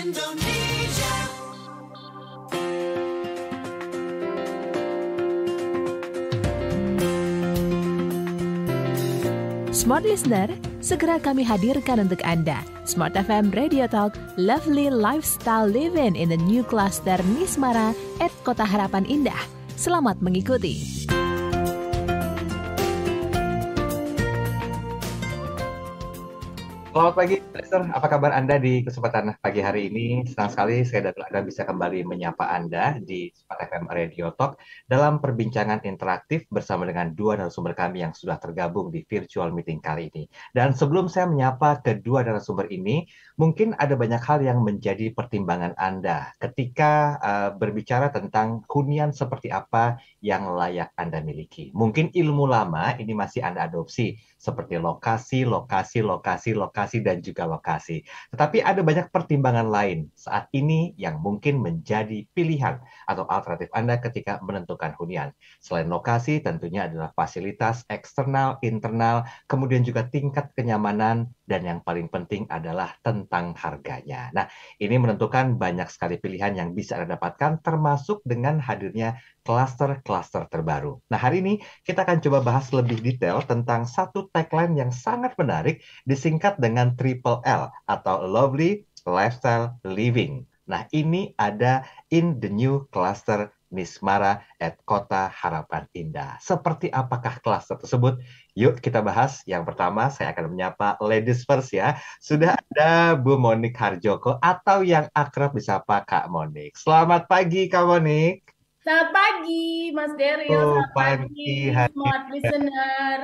Indonesia. Smart Listener, segera kami hadirkan untuk Anda Smart FM Radio Talk Lovely Lifestyle Living in the New Cluster Nismara at Kota Harapan Indah. Selamat mengikuti. Selamat pagi, Lester. Apa kabar Anda di kesempatan pagi hari ini? Senang sekali saya dan Anda bisa kembali menyapa Anda di Smart FM Radio Talk dalam perbincangan interaktif bersama dengan dua narasumber kami yang sudah tergabung di virtual meeting kali ini. Dan sebelum saya menyapa kedua narasumber ini, mungkin ada banyak hal yang menjadi pertimbangan Anda ketika berbicara tentang hunian seperti apa yang layak Anda miliki. Mungkin ilmu lama ini masih Anda adopsi, seperti lokasi, dan juga lokasi. Tetapi ada banyak pertimbangan lain saat ini yang mungkin menjadi pilihan atau alternatif Anda ketika menentukan hunian. Selain lokasi, tentunya adalah fasilitas eksternal, internal, kemudian juga tingkat kenyamanan, dan yang paling penting adalah tentang harganya. Nah, ini menentukan banyak sekali pilihan yang bisa Anda dapatkan, termasuk dengan hadirnya klaster-klaster terbaru. Nah, hari ini kita akan coba bahas lebih detail tentang satu tagline yang sangat menarik, disingkat dengan Triple L atau Lovely Lifestyle Living. Nah, ini ada in the new cluster Nismara at Kota Harapan Indah. Seperti apakah klaster tersebut? Yuk kita bahas. Yang pertama, saya akan menyapa ladies first ya. Sudah ada Bu Monik Harjoko atau yang akrab disapa Kak Monik. Selamat pagi Kak Monik. Selamat pagi, Mas Daryl. Selamat pagi, Smart Listener.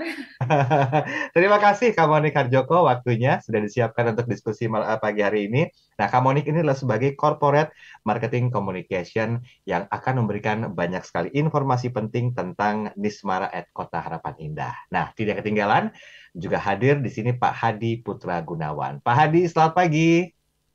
Terima kasih Kak Monik Harjoko, waktunya sudah disiapkan untuk diskusi pagi hari ini. Nah, Kak Monik ini adalah sebagai Corporate Marketing Communication yang akan memberikan banyak sekali informasi penting tentang Nismara at Kota Harapan Indah. Nah, tidak ketinggalan juga hadir di sini Pak Hadi Putra Gunawan. Pak Hadi, selamat pagi.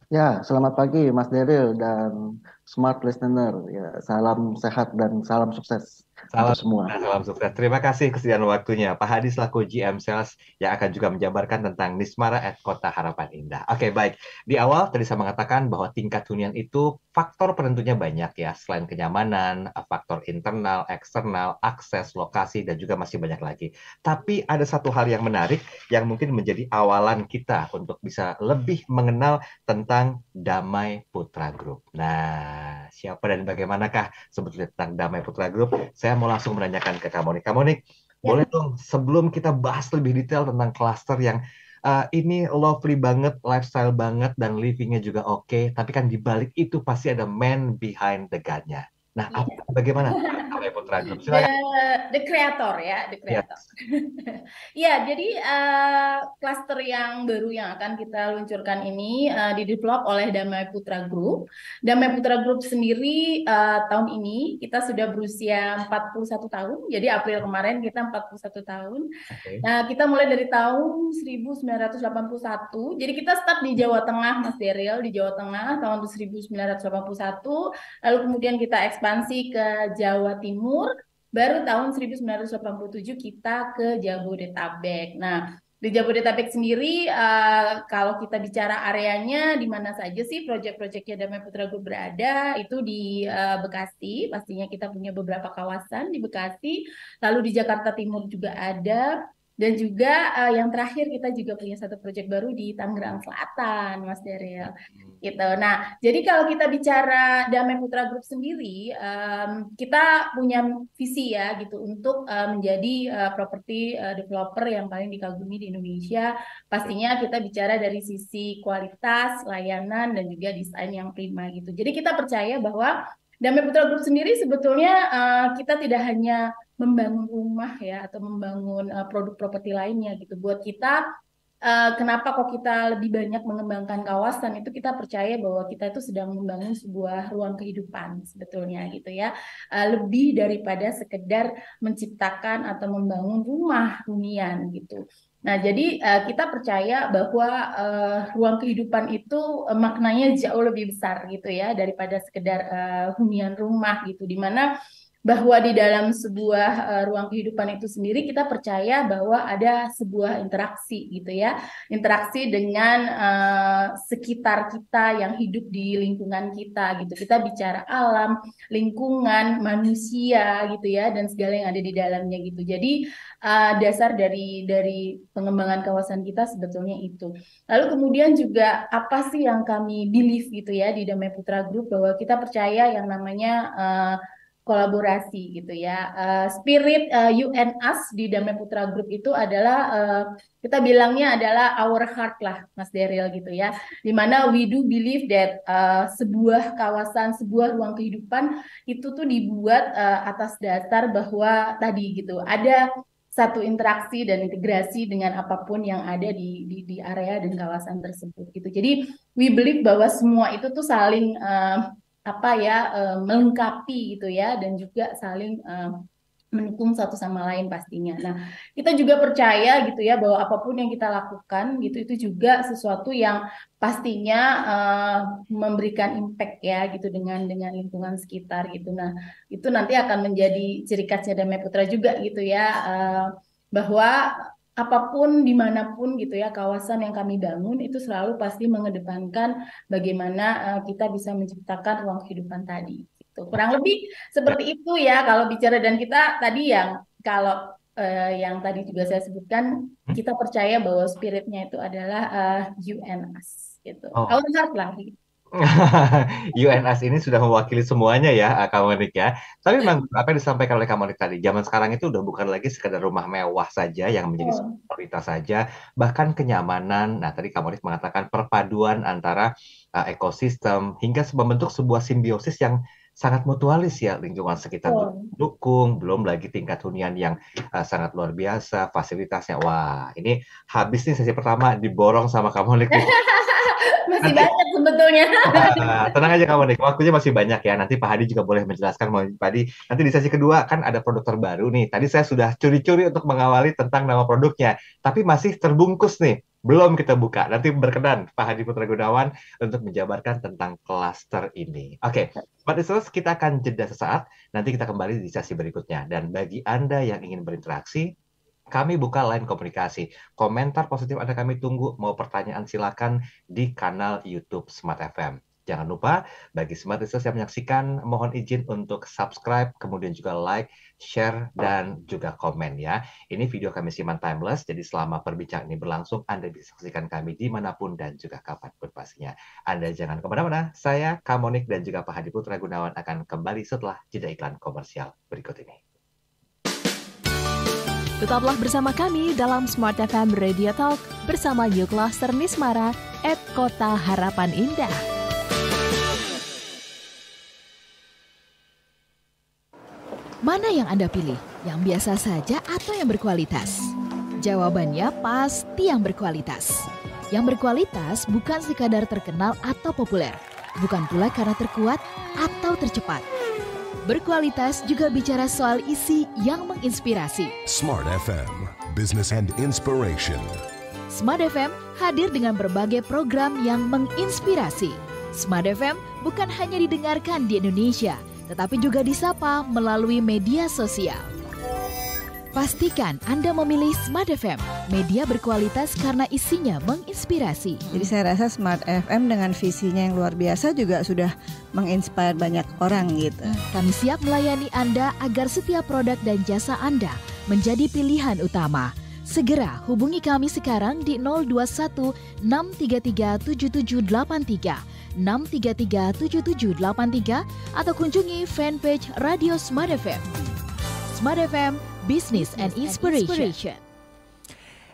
Ya, selamat pagi Mas Daryl dan Smart Listener. Ya, salam sehat dan salam sukses untuk semua. Salam sukses. Terima kasih kesediaan waktunya. Pak Hadi selaku GM Sales yang akan juga menjabarkan tentang Nismara at Kota Harapan Indah. Oke, baik. Di awal tadi saya mengatakan bahwa tingkat hunian itu faktor penentunya banyak ya. Selain kenyamanan, faktor internal, eksternal, akses, lokasi, dan juga masih banyak lagi. Tapi ada satu hal yang menarik yang mungkin menjadi awalan kita untuk bisa lebih mengenal tentang Damai Putra Group. Nah, siapa dan bagaimanakah sebetulnya tentang Damai Putra Group? Saya mau langsung menanyakan ke Kak Monik. Kak Monik, boleh dong sebelum kita bahas lebih detail tentang klaster yang ini lovely banget, lifestyle banget, dan livingnya juga oke. Tapi kan di balik itu pasti ada man behind the gun-nya. Nah, bagaimana Damai Putra Group? The creator ya, the creator. Ya, jadi klaster yang baru yang akan kita luncurkan ini didevelop oleh Damai Putra Group. Damai Putra Group sendiri tahun ini kita sudah berusia 41 tahun. Jadi April kemarin kita 41 tahun. Nah, kita mulai dari tahun 1981. Jadi kita start di Jawa Tengah, Mas Daryl, di Jawa Tengah tahun 1981. Lalu kemudian kita ekspansi ke Jawa Timur. Baru tahun 1987 kita ke Jabodetabek. Nah, di Jabodetabek sendiri, kalau kita bicara areanya, di mana saja sih proyek-proyeknya Damai Putra Group berada, itu di Bekasi, pastinya kita punya beberapa kawasan di Bekasi, lalu di Jakarta Timur juga ada, dan juga yang terakhir kita juga punya satu proyek baru di Tangerang Selatan, Mas Daryl. Gitu. Nah, jadi kalau kita bicara Damai Putra Group sendiri, kita punya visi ya gitu untuk menjadi properti developer yang paling dikagumi di Indonesia. Pastinya kita bicara dari sisi kualitas, layanan, dan juga desain yang prima gitu. Jadi kita percaya bahwa Damai Putra Group sendiri sebetulnya kita tidak hanya membangun rumah ya atau membangun produk properti lainnya gitu. Buat kita kenapa kok kita lebih banyak mengembangkan kawasan itu kita percaya bahwa kita itu sedang membangun sebuah ruang kehidupan sebetulnya gitu ya. Lebih daripada sekedar menciptakan atau membangun rumah hunian gitu. Nah, jadi kita percaya bahwa ruang kehidupan itu maknanya jauh lebih besar gitu ya daripada sekedar hunian rumah gitu, di mana bahwa di dalam sebuah ruang kehidupan itu sendiri kita percaya bahwa ada sebuah interaksi gitu ya, interaksi dengan sekitar kita yang hidup di lingkungan kita gitu. Kita bicara alam, lingkungan, manusia gitu ya, dan segala yang ada di dalamnya gitu. Jadi dasar dari pengembangan kawasan kita sebetulnya itu. Lalu kemudian juga apa sih yang kami believe gitu ya di Damai Putra Group, bahwa kita percaya yang namanya kolaborasi gitu ya. Spirit you and us di Damai Putra Group itu adalah kita bilangnya adalah our heart lah, Mas Daryl gitu ya. Dimana we do believe that sebuah kawasan, sebuah ruang kehidupan itu tuh dibuat atas dasar bahwa tadi gitu ada satu interaksi dan integrasi dengan apapun yang ada di area dan kawasan tersebut gitu. Jadi we believe bahwa semua itu tuh saling melengkapi gitu ya, dan juga saling mendukung satu sama lain pastinya. Nah, kita juga percaya gitu ya bahwa apapun yang kita lakukan gitu itu juga sesuatu yang pastinya memberikan impact ya gitu dengan lingkungan sekitar gitu. Nah, itu nanti akan menjadi ciri khasnya Damai Putra juga gitu ya, bahwa apapun dimanapun gitu ya kawasan yang kami bangun itu selalu pasti mengedepankan bagaimana kita bisa menciptakan ruang kehidupan tadi gitu. Kurang lebih seperti itu ya kalau bicara, dan kita tadi yang kalau yang tadi juga saya sebutkan, kita percaya bahwa spiritnya itu adalah you and us gitu. Our heart lah gitu. UNS ini sudah mewakili semuanya ya, Kak Monik ya. Tapi memang apa yang disampaikan oleh Kak Monik tadi, zaman sekarang itu udah bukan lagi sekedar rumah mewah saja yang menjadi prioritas saja, bahkan kenyamanan. Nah, tadi Kak Monik mengatakan perpaduan antara ekosistem hingga membentuk sebuah simbiosis yang sangat mutualis ya, lingkungan sekitar dukung, belum lagi tingkat hunian yang sangat luar biasa, fasilitasnya. Wah, ini habis nih sesi pertama diborong sama Kak Monik. Masih banyak sebetulnya. Tenang aja kamu nih, waktunya masih banyak ya. Nanti Pak Hadi juga boleh menjelaskan. Pak Hadi, nanti di sesi kedua kan ada produk terbaru nih. Tadi saya sudah curi-curi untuk mengawali tentang nama produknya, tapi masih terbungkus nih. Belum kita buka. Nanti berkenan Pak Hadi Putra Gunawan untuk menjabarkan tentang klaster ini. Oke, Pak Listeners, kita akan jeda sesaat. Nanti kita kembali di sesi berikutnya. Dan bagi Anda yang ingin berinteraksi, kami buka line komunikasi. Komentar positif Anda kami tunggu. Mau pertanyaan silakan di kanal YouTube Smart FM. Jangan lupa, bagi Smart Listeners yang menyaksikan, mohon izin untuk subscribe, kemudian juga like, share, dan juga komen ya. Ini video kami simpan timeless, jadi selama perbincangan ini berlangsung, Anda bisa saksikan kami dimanapun dan juga kapanpun pastinya. Anda jangan kemana-mana, saya, Kak Monik, dan juga Pak Hadi Putra Gunawan akan kembali setelah jeda iklan komersial berikut ini. Tetaplah bersama kami dalam Smart FM Radio Talk bersama New Cluster Nismara at Kota Harapan Indah. Mana yang Anda pilih? Yang biasa saja atau yang berkualitas? Jawabannya pasti yang berkualitas. Yang berkualitas bukan sekadar terkenal atau populer, bukan pula karena terkuat atau tercepat. Berkualitas juga bicara soal isi yang menginspirasi. Smart FM, Business and Inspiration. Smart FM hadir dengan berbagai program yang menginspirasi. Smart FM bukan hanya didengarkan di Indonesia, tetapi juga disapa melalui media sosial. Pastikan Anda memilih Smart FM, media berkualitas karena isinya menginspirasi. Jadi saya rasa Smart FM dengan visinya yang luar biasa juga sudah menginspire banyak orang gitu. Kami siap melayani Anda agar setiap produk dan jasa Anda menjadi pilihan utama. Segera hubungi kami sekarang di 021 633 7783, 633 7783 atau kunjungi fanpage Radio Smart FM. Smart FM, Business and Inspiration.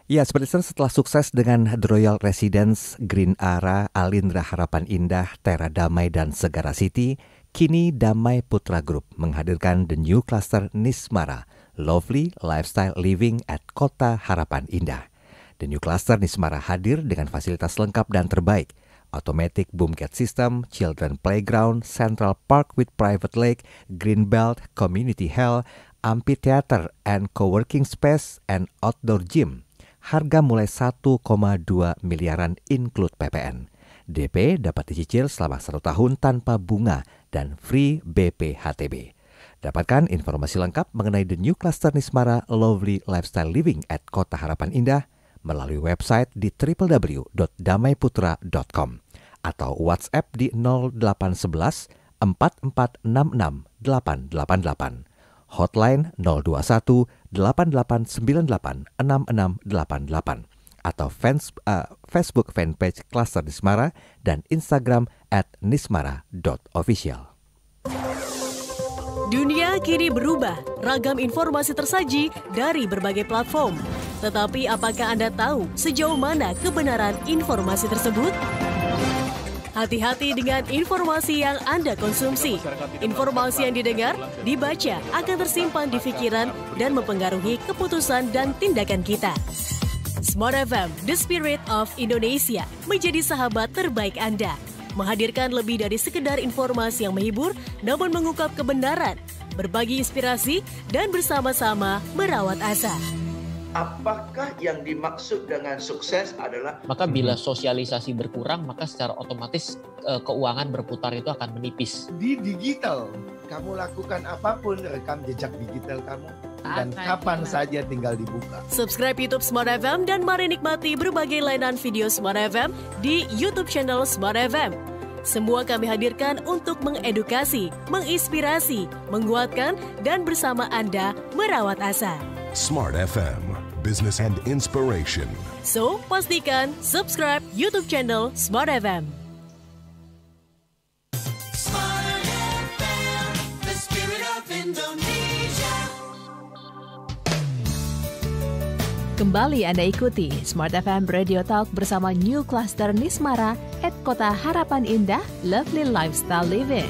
Ya, seperti setelah sukses dengan The Royal Residence, Green Ara, Alindra Harapan Indah, Tera Damai, dan Segara City, kini Damai Putra Group menghadirkan the new cluster Nismara, Lovely Lifestyle Living at Kota Harapan Indah. The new cluster Nismara hadir dengan fasilitas lengkap dan terbaik, automatic boom gate system, children playground, central park with private lake, green belt, community hall, amphitheater and co-working space, and outdoor gym. Harga mulai 1,2 miliaran include PPN. DP dapat dicicil selama 1 tahun tanpa bunga dan free BPHTB. Dapatkan informasi lengkap mengenai The New Cluster Nismara Lovely Lifestyle Living at Kota Harapan Indah melalui website di www.damaiputra.com atau WhatsApp di 0811 4466 888, hotline 021 8898 6688 atau Facebook fanpage Cluster Nismara dan Instagram @nismara.official. Dunia kini berubah, ragam informasi tersaji dari berbagai platform. Tetapi apakah Anda tahu sejauh mana kebenaran informasi tersebut? Hati-hati dengan informasi yang Anda konsumsi. Informasi yang didengar, dibaca akan tersimpan di pikiran dan mempengaruhi keputusan dan tindakan kita. Smart FM, The Spirit of Indonesia, menjadi sahabat terbaik Anda. Menghadirkan lebih dari sekedar informasi yang menghibur, namun mengungkap kebenaran, berbagi inspirasi, dan bersama-sama merawat asa. Apakah yang dimaksud dengan sukses adalah? Maka bila sosialisasi berkurang, maka secara otomatis keuangan berputar itu akan menipis. Di digital, kamu lakukan apapun, rekam jejak digital kamu. Dan kapan saja tinggal dibuka. Subscribe YouTube Smart FM dan mari nikmati berbagai layanan video Smart FM di YouTube channel Smart FM. Semua kami hadirkan untuk mengedukasi, menginspirasi, menguatkan, dan bersama Anda merawat asa. Smart FM, Business and Inspiration. So, pastikan subscribe YouTube channel Smart FM. Smart FM, the spirit of Indonesia. Kembali Anda ikuti Smart FM Radio Talk bersama New Cluster Nismara at Kota Harapan Indah, Lovely Lifestyle Living.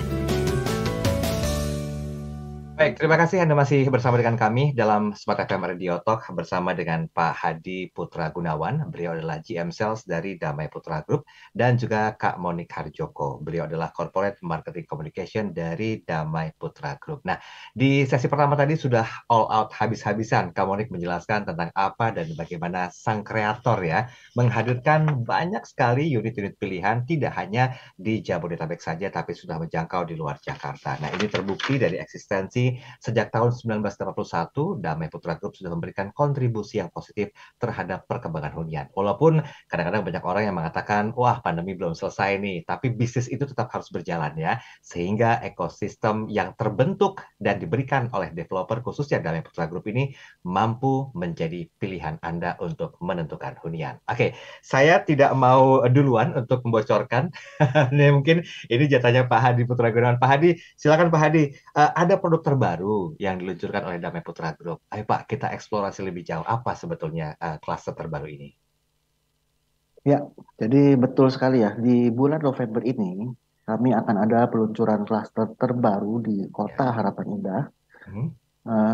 Baik, terima kasih Anda masih bersama dengan kami dalam Smart FM Radio Talk bersama dengan Pak Hadi Putra Gunawan. Beliau adalah GM Sales dari Damai Putra Group dan juga Kak Monik Harjoko. Beliau adalah Corporate Marketing Communication dari Damai Putra Group. Nah, di sesi pertama tadi sudah all out habis-habisan Kak Monik menjelaskan tentang apa dan bagaimana sang kreator ya menghadirkan banyak sekali unit-unit pilihan tidak hanya di Jabodetabek saja tapi sudah menjangkau di luar Jakarta. Nah, ini terbukti dari eksistensi sejak tahun 1981, Damai Putra Group sudah memberikan kontribusi yang positif terhadap perkembangan hunian. Walaupun kadang-kadang banyak orang yang mengatakan, wah pandemi belum selesai nih, tapi bisnis itu tetap harus berjalan ya. Sehingga ekosistem yang terbentuk dan diberikan oleh developer khususnya Damai Putra Group ini mampu menjadi pilihan Anda untuk menentukan hunian. Oke, saya tidak mau duluan untuk membocorkan. Mungkin ini jatahnya Pak Hadi Putra Gunawan. Pak Hadi, silakan Pak Hadi. Ada produk terbaru yang diluncurkan oleh Damai Putra Group. Ayo Pak, kita eksplorasi lebih jauh. Apa sebetulnya klaster terbaru ini? Ya, jadi betul sekali ya. Di bulan November ini, kami akan ada peluncuran klaster terbaru di Kota Harapan Indah.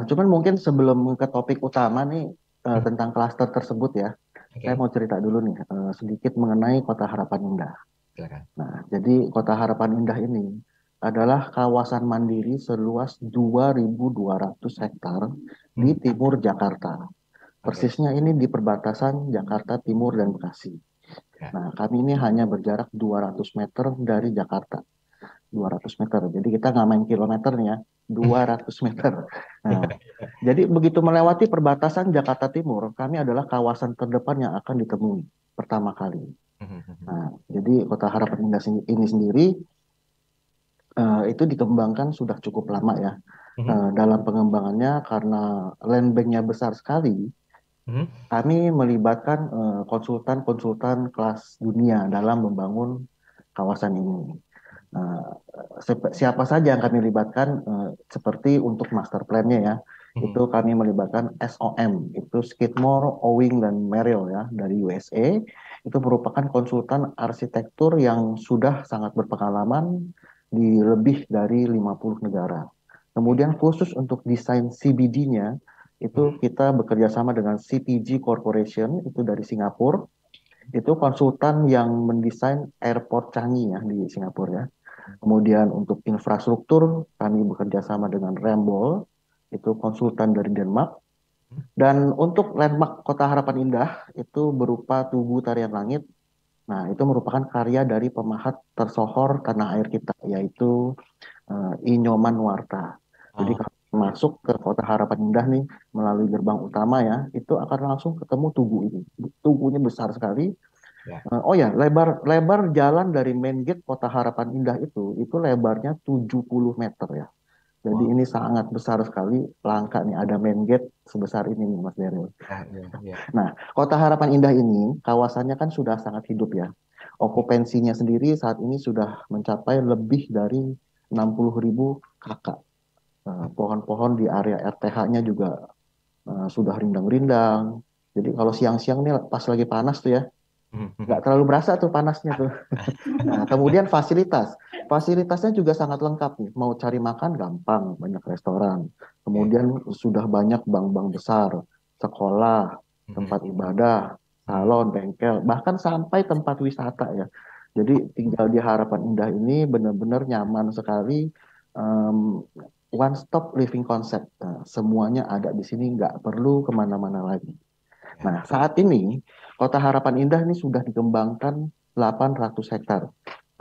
Cuman mungkin sebelum ke topik utama nih, tentang klaster tersebut ya, saya mau cerita dulu nih, sedikit mengenai Kota Harapan Indah. Silakan. Nah, jadi Kota Harapan Indah ini adalah kawasan mandiri seluas 2.200 hektar di timur Jakarta. Persisnya ini di perbatasan Jakarta Timur dan Bekasi. Nah, kami ini hanya berjarak 200 meter dari Jakarta. 200 meter, jadi kita nggak main kilometernya, 200 meter. Nah, jadi begitu melewati perbatasan Jakarta Timur, kami adalah kawasan terdepan yang akan ditemui pertama kali. Nah, jadi Kota Harapan Indah ini sendiri itu dikembangkan sudah cukup lama ya. Dalam pengembangannya karena land bank-nya besar sekali, kami melibatkan konsultan-konsultan kelas dunia dalam membangun kawasan ini. Siapa saja yang kami libatkan, seperti untuk master plan-nya ya, itu kami melibatkan SOM, itu Skidmore, Owing, dan Merrill ya dari USA. Itu merupakan konsultan arsitektur yang sudah sangat berpengalaman di lebih dari 50 negara. Kemudian khusus untuk desain CBD-nya, itu kita bekerja sama dengan CPG Corporation, itu dari Singapura. Itu konsultan yang mendesain airport Changi ya di Singapura ya. Kemudian untuk infrastruktur, kami bekerja sama dengan Ramboll, itu konsultan dari Denmark. Dan untuk landmark Kota Harapan Indah, itu berupa Tugu Tarian Langit. Nah, itu merupakan karya dari pemahat tersohor tanah air kita, yaitu Inyoman Nuarta. Jadi kalau masuk ke Kota Harapan Indah nih melalui gerbang utama ya, itu akan langsung ketemu Tugu ini. Tugunya besar sekali. Ya. Oh ya, lebar jalan dari main gate Kota Harapan Indah itu lebarnya 70 meter ya. Jadi ini sangat besar sekali, langka nih ada main gate sebesar ini nih Mas Daryl. Ya. Nah, Kota Harapan Indah ini kawasannya kan sudah sangat hidup ya. Okupansinya sendiri saat ini sudah mencapai lebih dari 60.000 kakak. Pohon-pohon di area RTH-nya juga sudah rindang-rindang. Jadi kalau siang-siang nih pas lagi panas tuh ya, nggak terlalu berasa tuh panasnya tuh. Nah, kemudian fasilitasnya juga sangat lengkap nih. Mau cari makan gampang, banyak restoran. Kemudian sudah banyak bank-bank besar, sekolah, tempat ibadah, salon, bengkel, bahkan sampai tempat wisata ya. Jadi tinggal di Harapan Indah ini benar-benar nyaman sekali. One stop living concept. Nah, semuanya ada di sini, nggak perlu kemana-mana lagi. Nah, saat ini Kota Harapan Indah ini sudah dikembangkan 800 hektar.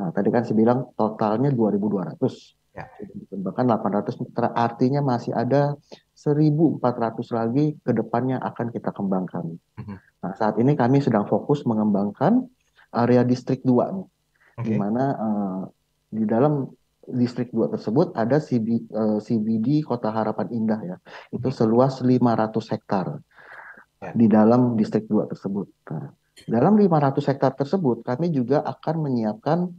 Nah, tadi kan saya bilang totalnya 2.200. Ya. Dikembangkan 800, artinya masih ada 1.400 lagi ke depannya akan kita kembangkan. Nah, saat ini kami sedang fokus mengembangkan area distrik 2 nih. Di mana di dalam distrik 2 tersebut ada CBD Kota Harapan Indah ya. Itu seluas 500 hektar. Di dalam distrik 2 tersebut. Nah, dalam 500 hektar tersebut, kami juga akan menyiapkan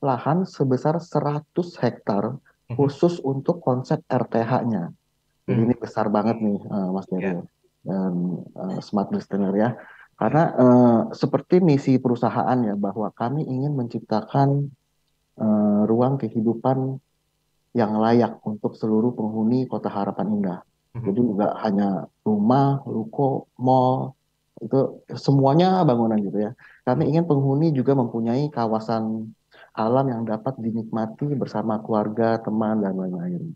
lahan sebesar 100 hektar khusus untuk konsep RTH-nya. Jadi ini besar banget nih, Mas Daryl dan smart listener ya. Karena seperti misi perusahaan ya, bahwa kami ingin menciptakan ruang kehidupan yang layak untuk seluruh penghuni Kota Harapan Indah. Jadi nggak hanya rumah, ruko, mall, itu semuanya bangunan gitu ya. Kami ingin penghuni juga mempunyai kawasan alam yang dapat dinikmati bersama keluarga, teman, dan lain-lain.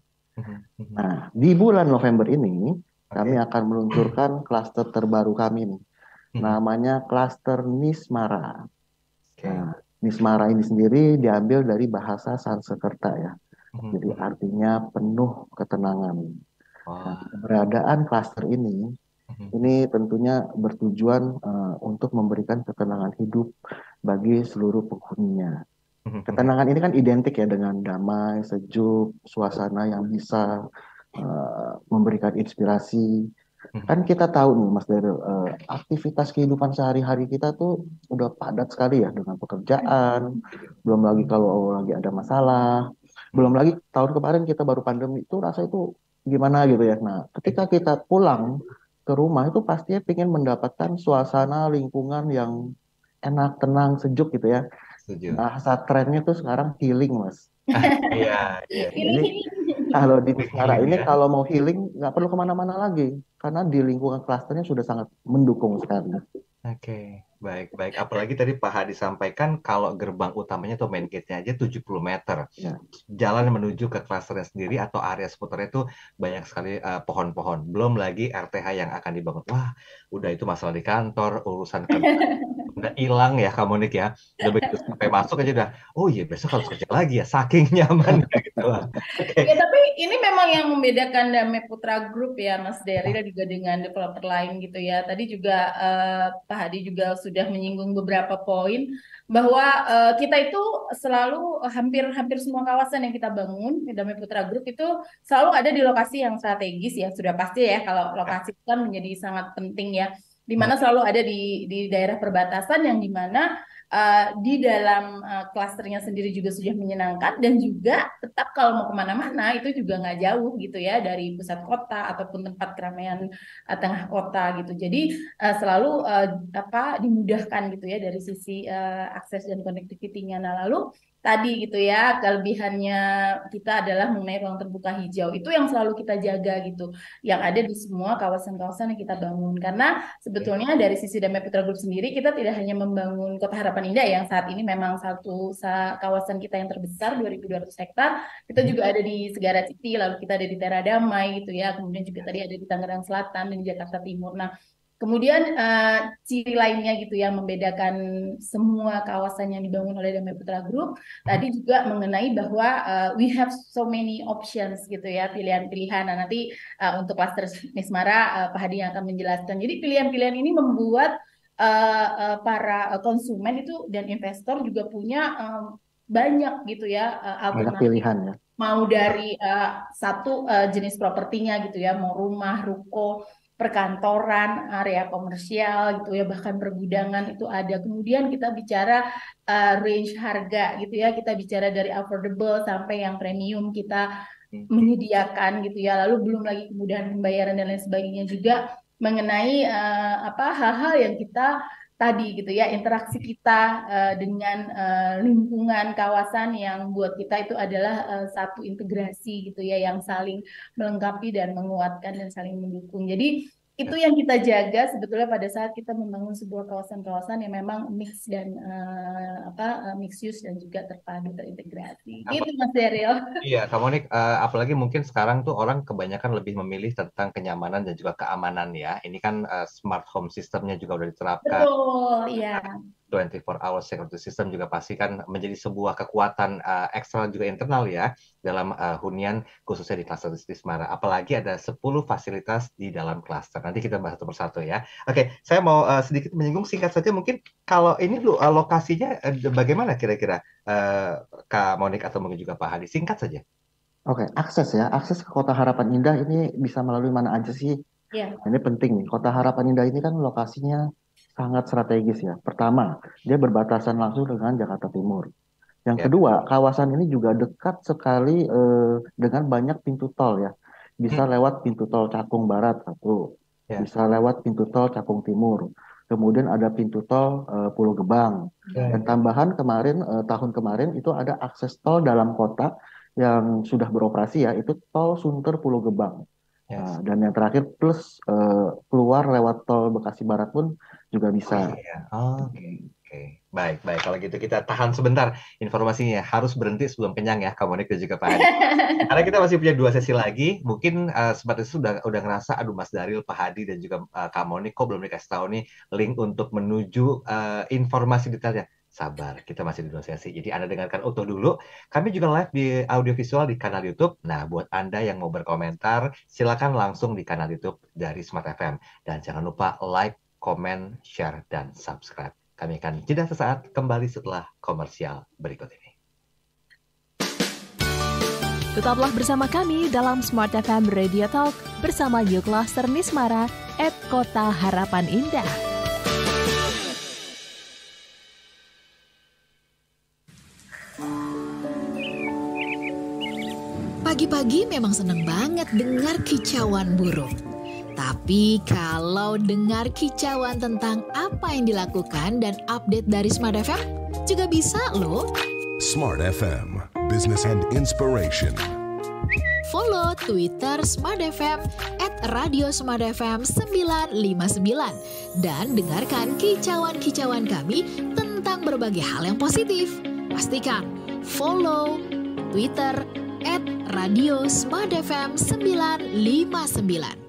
Nah, di bulan November ini, kami akan meluncurkan klaster terbaru kami nih. Namanya klaster Nismara. Nah, Nismara ini sendiri diambil dari bahasa Sanskerta ya. Jadi artinya penuh ketenangan. Nah, keberadaan klaster ini tentunya bertujuan untuk memberikan ketenangan hidup bagi seluruh penghuninya. Ketenangan ini kan identik ya dengan damai, sejuk, suasana yang bisa memberikan inspirasi. Kan kita tahu nih Mas Daryl, aktivitas kehidupan sehari-hari kita tuh udah padat sekali ya dengan pekerjaan, belum lagi kalau lagi ada masalah, belum lagi tahun kemarin kita baru pandemi itu rasa itu gimana gitu ya. Nah, ketika kita pulang ke rumah itu pastinya ingin mendapatkan suasana lingkungan yang enak, tenang, sejuk gitu ya. Bahasa trennya tuh sekarang healing, Mas. Iya. Jadi kalau di Nismara ini kalau mau healing nggak perlu kemana-mana lagi karena di lingkungan klasternya sudah sangat mendukung sekali. Oke, baik. Apalagi tadi Pak Hadi sampaikan kalau gerbang utamanya atau main gate-nya aja 70 meter. Ya. Jalan menuju ke klasternya sendiri atau area seputarnya itu banyak sekali pohon-pohon. Belum lagi RTH yang akan dibangun. Wah, udah itu masalah di kantor, urusan kerja. Udah hilang ya kamu Nik ya. Udah begitu sampai masuk aja udah, oh iya besok harus kerja lagi ya. Saking nyaman gitu lah. Ya, tapi ini memang yang membedakan Damai Putra Group ya Mas Dery dan juga dengan developer lain gitu ya. Tadi juga Pak Hadi juga sudah menyinggung beberapa poin bahwa kita itu selalu hampir semua kawasan yang kita bangun di Damai Putra Group itu selalu ada di lokasi yang strategis ya. Sudah pasti ya kalau lokasi itu kan menjadi sangat penting ya. Di mana selalu ada di daerah perbatasan yang dimana di dalam klasternya sendiri juga sudah menyenangkan dan juga tetap kalau mau kemana-mana itu juga nggak jauh gitu ya dari pusat kota ataupun tempat keramaian tengah kota gitu. Jadi selalu dimudahkan gitu ya dari sisi akses dan connectivity-nya. Nah lalu tadi gitu ya kelebihannya kita adalah mengenai ruang terbuka hijau itu yang selalu kita jaga gitu yang ada di semua kawasan-kawasan yang kita bangun karena sebetulnya dari sisi Damai Putra Group sendiri kita tidak hanya membangun Kota Harapan Indah yang saat ini memang kawasan kita yang terbesar 2.200 hektar kita juga ada di Segara City lalu kita ada di Tera Damai gitu ya kemudian juga tadi ada di Tangerang Selatan dan di Jakarta Timur. Nah Kemudian ciri lainnya gitu yang membedakan semua kawasan yang dibangun oleh Damai Putra Group tadi juga mengenai bahwa we have so many options gitu ya, pilihan-pilihan. Nah, nanti untuk klaster Nismara Pak Hadi yang akan menjelaskan. Jadi pilihan-pilihan ini membuat para konsumen itu dan investor juga punya banyak gitu ya Banyak alternatif. pilihan ya. Mau dari satu jenis propertinya gitu ya, mau rumah, ruko, perkantoran, area komersial gitu ya, bahkan pergudangan itu ada. Kemudian kita bicara range harga gitu ya, kita bicara dari affordable sampai yang premium kita menyediakan gitu ya. Lalu belum lagi kemudahan pembayaran dan lain sebagainya juga mengenai hal-hal yang kita tadi gitu ya, interaksi kita dengan lingkungan kawasan yang buat kita itu adalah satu integrasi gitu ya, yang saling melengkapi dan menguatkan dan saling mendukung. Jadi itu yang kita jaga sebetulnya pada saat kita membangun sebuah kawasan-kawasan yang memang mix dan mix use dan juga terpadu terintegrasi. Gitu Mas Daryl. Iya, Kak Monik, apalagi mungkin sekarang tuh orang kebanyakan lebih memilih tentang kenyamanan dan juga keamanan ya. Ini kan smart home systemnya juga udah diterapkan. Betul, iya. 24 hour security system juga pasti kan menjadi sebuah kekuatan eksternal juga internal ya dalam hunian khususnya di klaster Nismara. Apalagi ada 10 fasilitas di dalam klaster. Nanti kita bahas satu persatu ya. Oke, saya mau sedikit menyinggung singkat saja mungkin kalau ini lokasinya bagaimana kira-kira Kak Monik atau mungkin juga Pak Hadi, singkat saja. Oke, akses ya. Akses ke Kota Harapan Indah ini bisa melalui mana aja sih? Iya. Ini penting nih. Kota Harapan Indah ini kan lokasinya sangat strategis ya. Pertama, dia berbatasan langsung dengan Jakarta Timur. Yang kedua, kawasan ini juga dekat sekali dengan banyak pintu tol ya. Bisa lewat pintu tol Cakung Barat satu, bisa lewat pintu tol Cakung Timur. Kemudian ada pintu tol Pulau Gebang. Dan tambahan kemarin, tahun kemarin itu ada akses tol dalam kota yang sudah beroperasi ya, itu tol Sunter Pulau Gebang. Nah, dan yang terakhir plus keluar lewat tol Bekasi Barat pun juga bisa. Oke. Baik. Kalau gitu kita tahan sebentar informasinya. Harus berhenti sebelum kenyang ya, Kak Monik dan juga Pak Hadi. Karena kita masih punya 2 sesi lagi. Mungkin Sobat itu udah ngerasa, aduh Mas Daryl, Pak Hadi dan juga Kak Monik kok belum dikasih tahu nih link untuk menuju informasi detailnya. Sabar, kita masih di 2 sesi. Jadi Anda dengarkan utuh dulu. Kami juga live di audiovisual di kanal YouTube. Nah, buat Anda yang mau berkomentar, silakan langsung di kanal YouTube dari Smart FM. Dan jangan lupa like, komen, share, dan subscribe. Kami akan jeda sesaat kembali setelah komersial berikut ini. Tetaplah bersama kami dalam Smart FM Radio Talk bersama New Cluster Nismara at Kota Harapan Indah. Pagi-pagi memang seneng banget dengar kicauan burung. Tapi kalau dengar kicauan tentang apa yang dilakukan dan update dari Smart FM, juga bisa loh. Smart FM, Business and Inspiration. Follow Twitter Smart FM @radiosmartfm 959 dan dengarkan kicauan-kicauan kami tentang berbagai hal yang positif. Pastikan follow Twitter @radiosmartfm 959.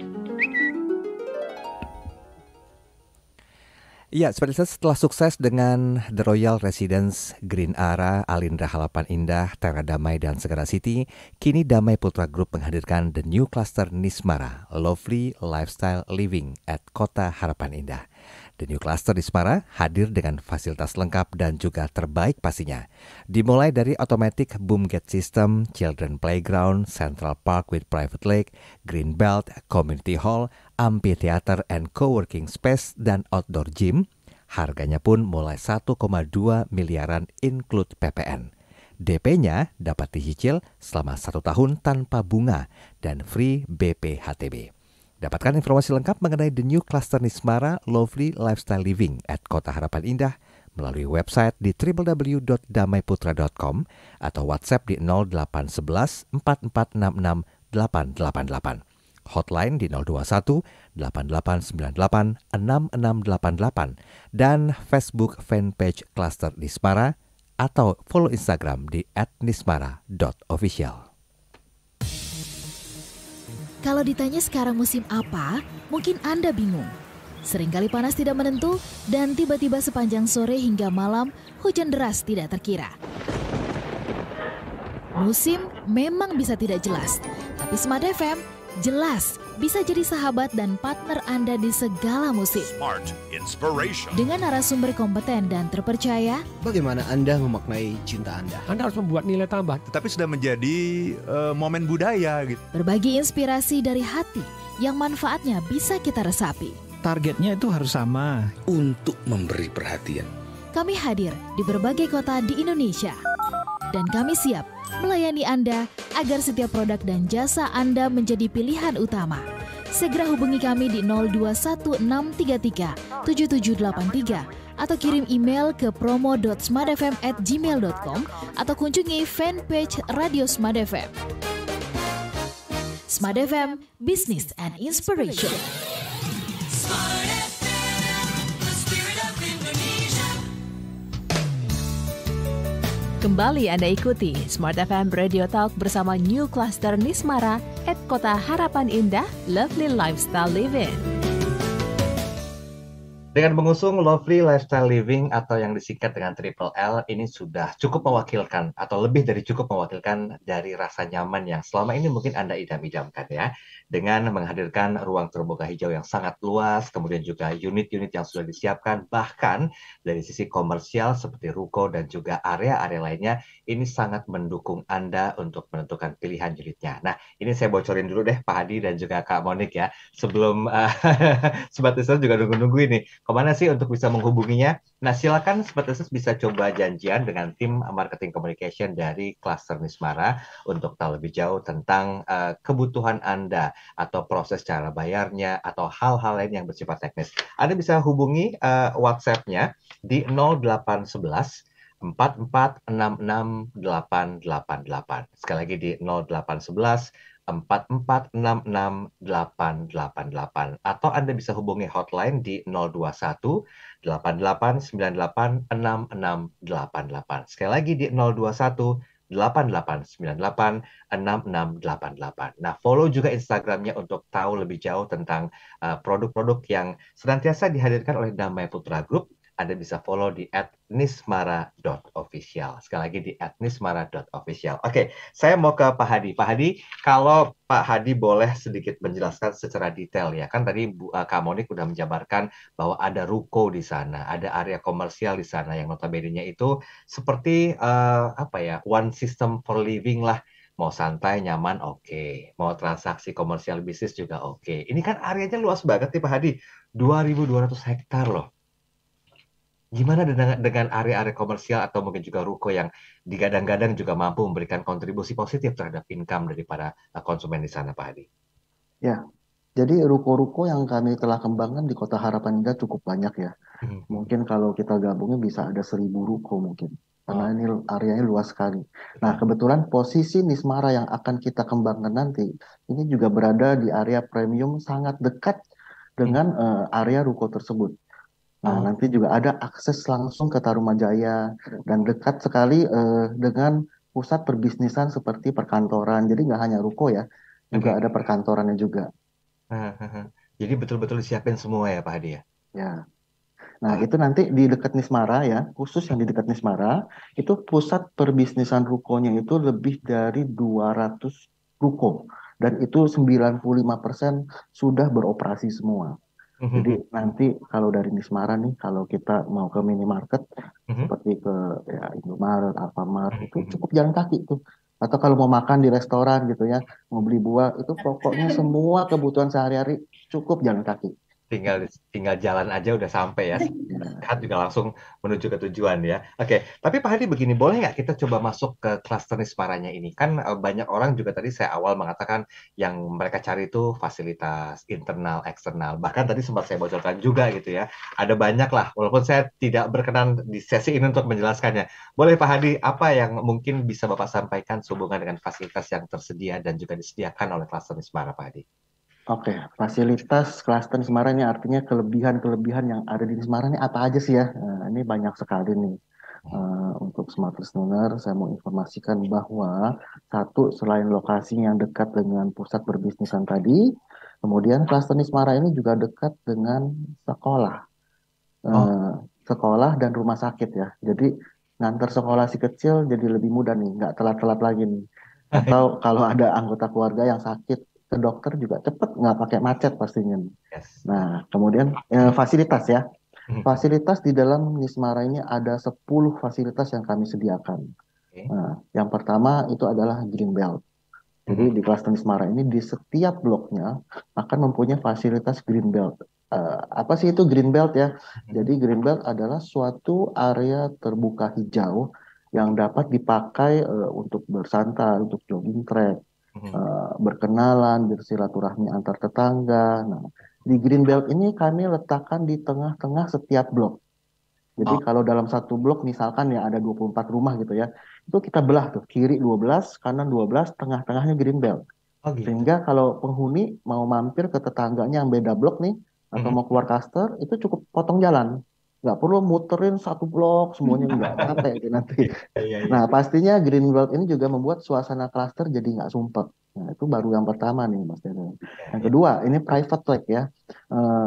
Ya, seperti itu setelah sukses dengan The Royal Residence, Green Ara, Alindra Harapan Indah, Terra Damai, dan Segara City, kini Damai Putra Group menghadirkan The New Cluster Nismara, Lovely Lifestyle Living at Kota Harapan Indah. The New Cluster Nismara hadir dengan fasilitas lengkap dan juga terbaik pastinya. Dimulai dari automatic boom gate system, children playground, central park with private lake, green belt, community hall, amphitheater and co-working space, dan outdoor gym. Harganya pun mulai 1,2 miliaran include PPN. DP-nya dapat dicicil selama 1 tahun tanpa bunga dan free BPHTB. Dapatkan informasi lengkap mengenai The New Cluster Nismara Lovely Lifestyle Living at Kota Harapan Indah melalui website di www.damaiputra.com atau WhatsApp di 0811 4466 888. Hotline di 021 8898 6688 dan Facebook fanpage Cluster Nismara atau follow Instagram di @nismara.official. Kalau ditanya sekarang musim apa, mungkin Anda bingung. Seringkali panas tidak menentu dan tiba-tiba sepanjang sore hingga malam hujan deras tidak terkira. Musim memang bisa tidak jelas, tapi Smart FM jelas bisa jadi sahabat dan partner Anda di segala musim. Smart Inspiration. Dengan narasumber kompeten dan terpercaya, bagaimana Anda memaknai cinta Anda? Anda harus membuat nilai tambah. Tetapi sudah menjadi momen budaya gitu. Berbagi inspirasi dari hati yang manfaatnya bisa kita resapi. Targetnya itu harus sama. Untuk memberi perhatian. Kami hadir di berbagai kota di Indonesia. Dan kami siap melayani Anda agar setiap produk dan jasa Anda menjadi pilihan utama. Segera hubungi kami di 0216337783 atau kirim email ke promo.smartfm@gmail.com atau kunjungi fanpage Radio Smart FM. Smart FM, Business and Inspiration. Kembali Anda ikuti Smart FM Radio Talk bersama New Cluster Nismara at Kota Harapan Indah, Lovely Lifestyle Living. Dengan mengusung Lovely Lifestyle Living atau yang disingkat dengan Triple L, ini sudah cukup mewakilkan atau lebih dari cukup mewakilkan dari rasa nyaman yang selama ini mungkin Anda idam-idamkan ya. Dengan menghadirkan ruang terbuka hijau yang sangat luas, kemudian juga unit-unit yang sudah disiapkan, bahkan dari sisi komersial seperti ruko dan juga area-area lainnya, ini sangat mendukung Anda untuk menentukan pilihan unitnya. Nah, ini saya bocorin dulu deh Pak Hadi dan juga Kak Monik ya, sebelum Sobat Listeners juga nunggu-nunggu ini. Kemana sih untuk bisa menghubunginya? Nah, silakan Sobat Listeners bisa coba janjian dengan tim marketing communication dari Cluster Nismara untuk tahu lebih jauh tentang kebutuhan Anda atau proses cara bayarnya atau hal-hal lain yang bersifat teknis. Anda bisa hubungi WhatsApp-nya di 0811 44668888. Sekali lagi di 0811 44668888 atau Anda bisa hubungi hotline di 021 88986688. Sekali lagi di 021 88986688. Nah, follow juga Instagramnya untuk tahu lebih jauh tentang produk-produk yang senantiasa dihadirkan oleh Damai Putra Group. Anda bisa follow di @nismara.official. Sekali lagi di @nismara.official. Oke, saya mau ke Pak Hadi. Pak Hadi, kalau Pak Hadi boleh sedikit menjelaskan secara detail ya. Kan tadi Kak Monik udah menjabarkan bahwa ada ruko di sana, ada area komersial di sana yang notabene-nya itu seperti one system for living lah. Mau santai, nyaman, oke. Mau transaksi komersial bisnis juga oke. Ini kan areanya luas banget nih Pak Hadi. 2.200 hektar loh. Gimana dengan area-area komersial atau mungkin juga ruko yang digadang-gadang juga mampu memberikan kontribusi positif terhadap income daripada konsumen di sana, Pak Hadi? Ya, jadi ruko-ruko yang kami telah kembangkan di Kota Harapan Indah cukup banyak ya. Mungkin kalau kita gabungin bisa ada 1.000 ruko mungkin. Karena ini areanya luas sekali. Nah, kebetulan posisi Nismara yang akan kita kembangkan nanti, ini juga berada di area premium sangat dekat dengan area ruko tersebut. Nah, nanti juga ada akses langsung ke Tarumajaya dan dekat sekali dengan pusat perbisnisan seperti perkantoran. Jadi nggak hanya ruko ya, juga ada perkantorannya juga. Jadi betul-betul disiapin semua ya Pak Hadi ya? Ya. Nah, itu nanti di dekat Nismara ya, khusus yang di dekat Nismara, itu pusat perbisnisan rukonya itu lebih dari 200 ruko. Dan itu 95% sudah beroperasi semua. Jadi nanti kalau dari Nismara nih, kalau kita mau ke minimarket seperti ke Indomaret, Alfamart itu cukup jalan kaki tuh. Atau kalau mau makan di restoran gitu ya, mau beli buah itu pokoknya semua kebutuhan sehari-hari cukup jalan kaki. Tinggal jalan aja udah sampai ya. Sehat juga langsung menuju ke tujuan ya. Oke, tapi Pak Hadi begini, boleh nggak kita coba masuk ke klaster Nismaranya ini? Kan banyak orang juga tadi saya awal mengatakan yang mereka cari itu fasilitas internal, eksternal. Bahkan tadi sempat saya bocorkan juga gitu ya. Ada banyak lah, walaupun saya tidak berkenan di sesi ini untuk menjelaskannya. Boleh Pak Hadi, apa yang mungkin bisa Bapak sampaikan sehubungan dengan fasilitas yang tersedia dan juga disediakan oleh klaster Nismara, Pak Hadi? Oke, fasilitas klaster Nismara ini artinya kelebihan-kelebihan yang ada di Nismara ini apa aja sih ya? Ini banyak sekali nih. Untuk smart listener, saya mau informasikan bahwa satu, selain lokasi yang dekat dengan pusat perbisnisan tadi, Kemudian klaster Nismara ini juga dekat dengan sekolah. Oh, Sekolah dan rumah sakit ya. Jadi nganter sekolah si kecil jadi lebih mudah nih, nggak telat-telat lagi nih. Atau kalau ada anggota keluarga yang sakit ke dokter juga cepet, nggak pakai macet pastinya nih. yes. Nah, kemudian fasilitas ya. Fasilitas di dalam Nismara ini ada 10 fasilitas yang kami sediakan. Oke. Nah, yang pertama itu adalah Green Belt. Jadi di kelas Nismara ini di setiap bloknya akan mempunyai fasilitas Green Belt. Apa sih itu Green Belt ya? Jadi Green Belt adalah suatu area terbuka hijau yang dapat dipakai untuk bersantai, untuk jogging track, berkenalan, bersilaturahmi antar tetangga. Nah, di Green Belt ini kami letakkan di tengah-tengah setiap blok. Jadi kalau dalam satu blok misalkan ya ada 24 rumah gitu ya, itu kita belah tuh, kiri 12, kanan 12, tengah-tengahnya Green Belt. Oh gitu. Sehingga kalau penghuni mau mampir ke tetangganya yang beda blok nih, atau mau keluar klaster, itu cukup potong jalan. Nggak perlu muterin satu blok, semuanya nggak capek itu nanti. Iya, iya. Nah, pastinya Green Belt ini juga membuat suasana klaster jadi nggak sumpek. Nah, itu baru yang pertama nih, Mas Daniel. Yang kedua, ini private lake ya.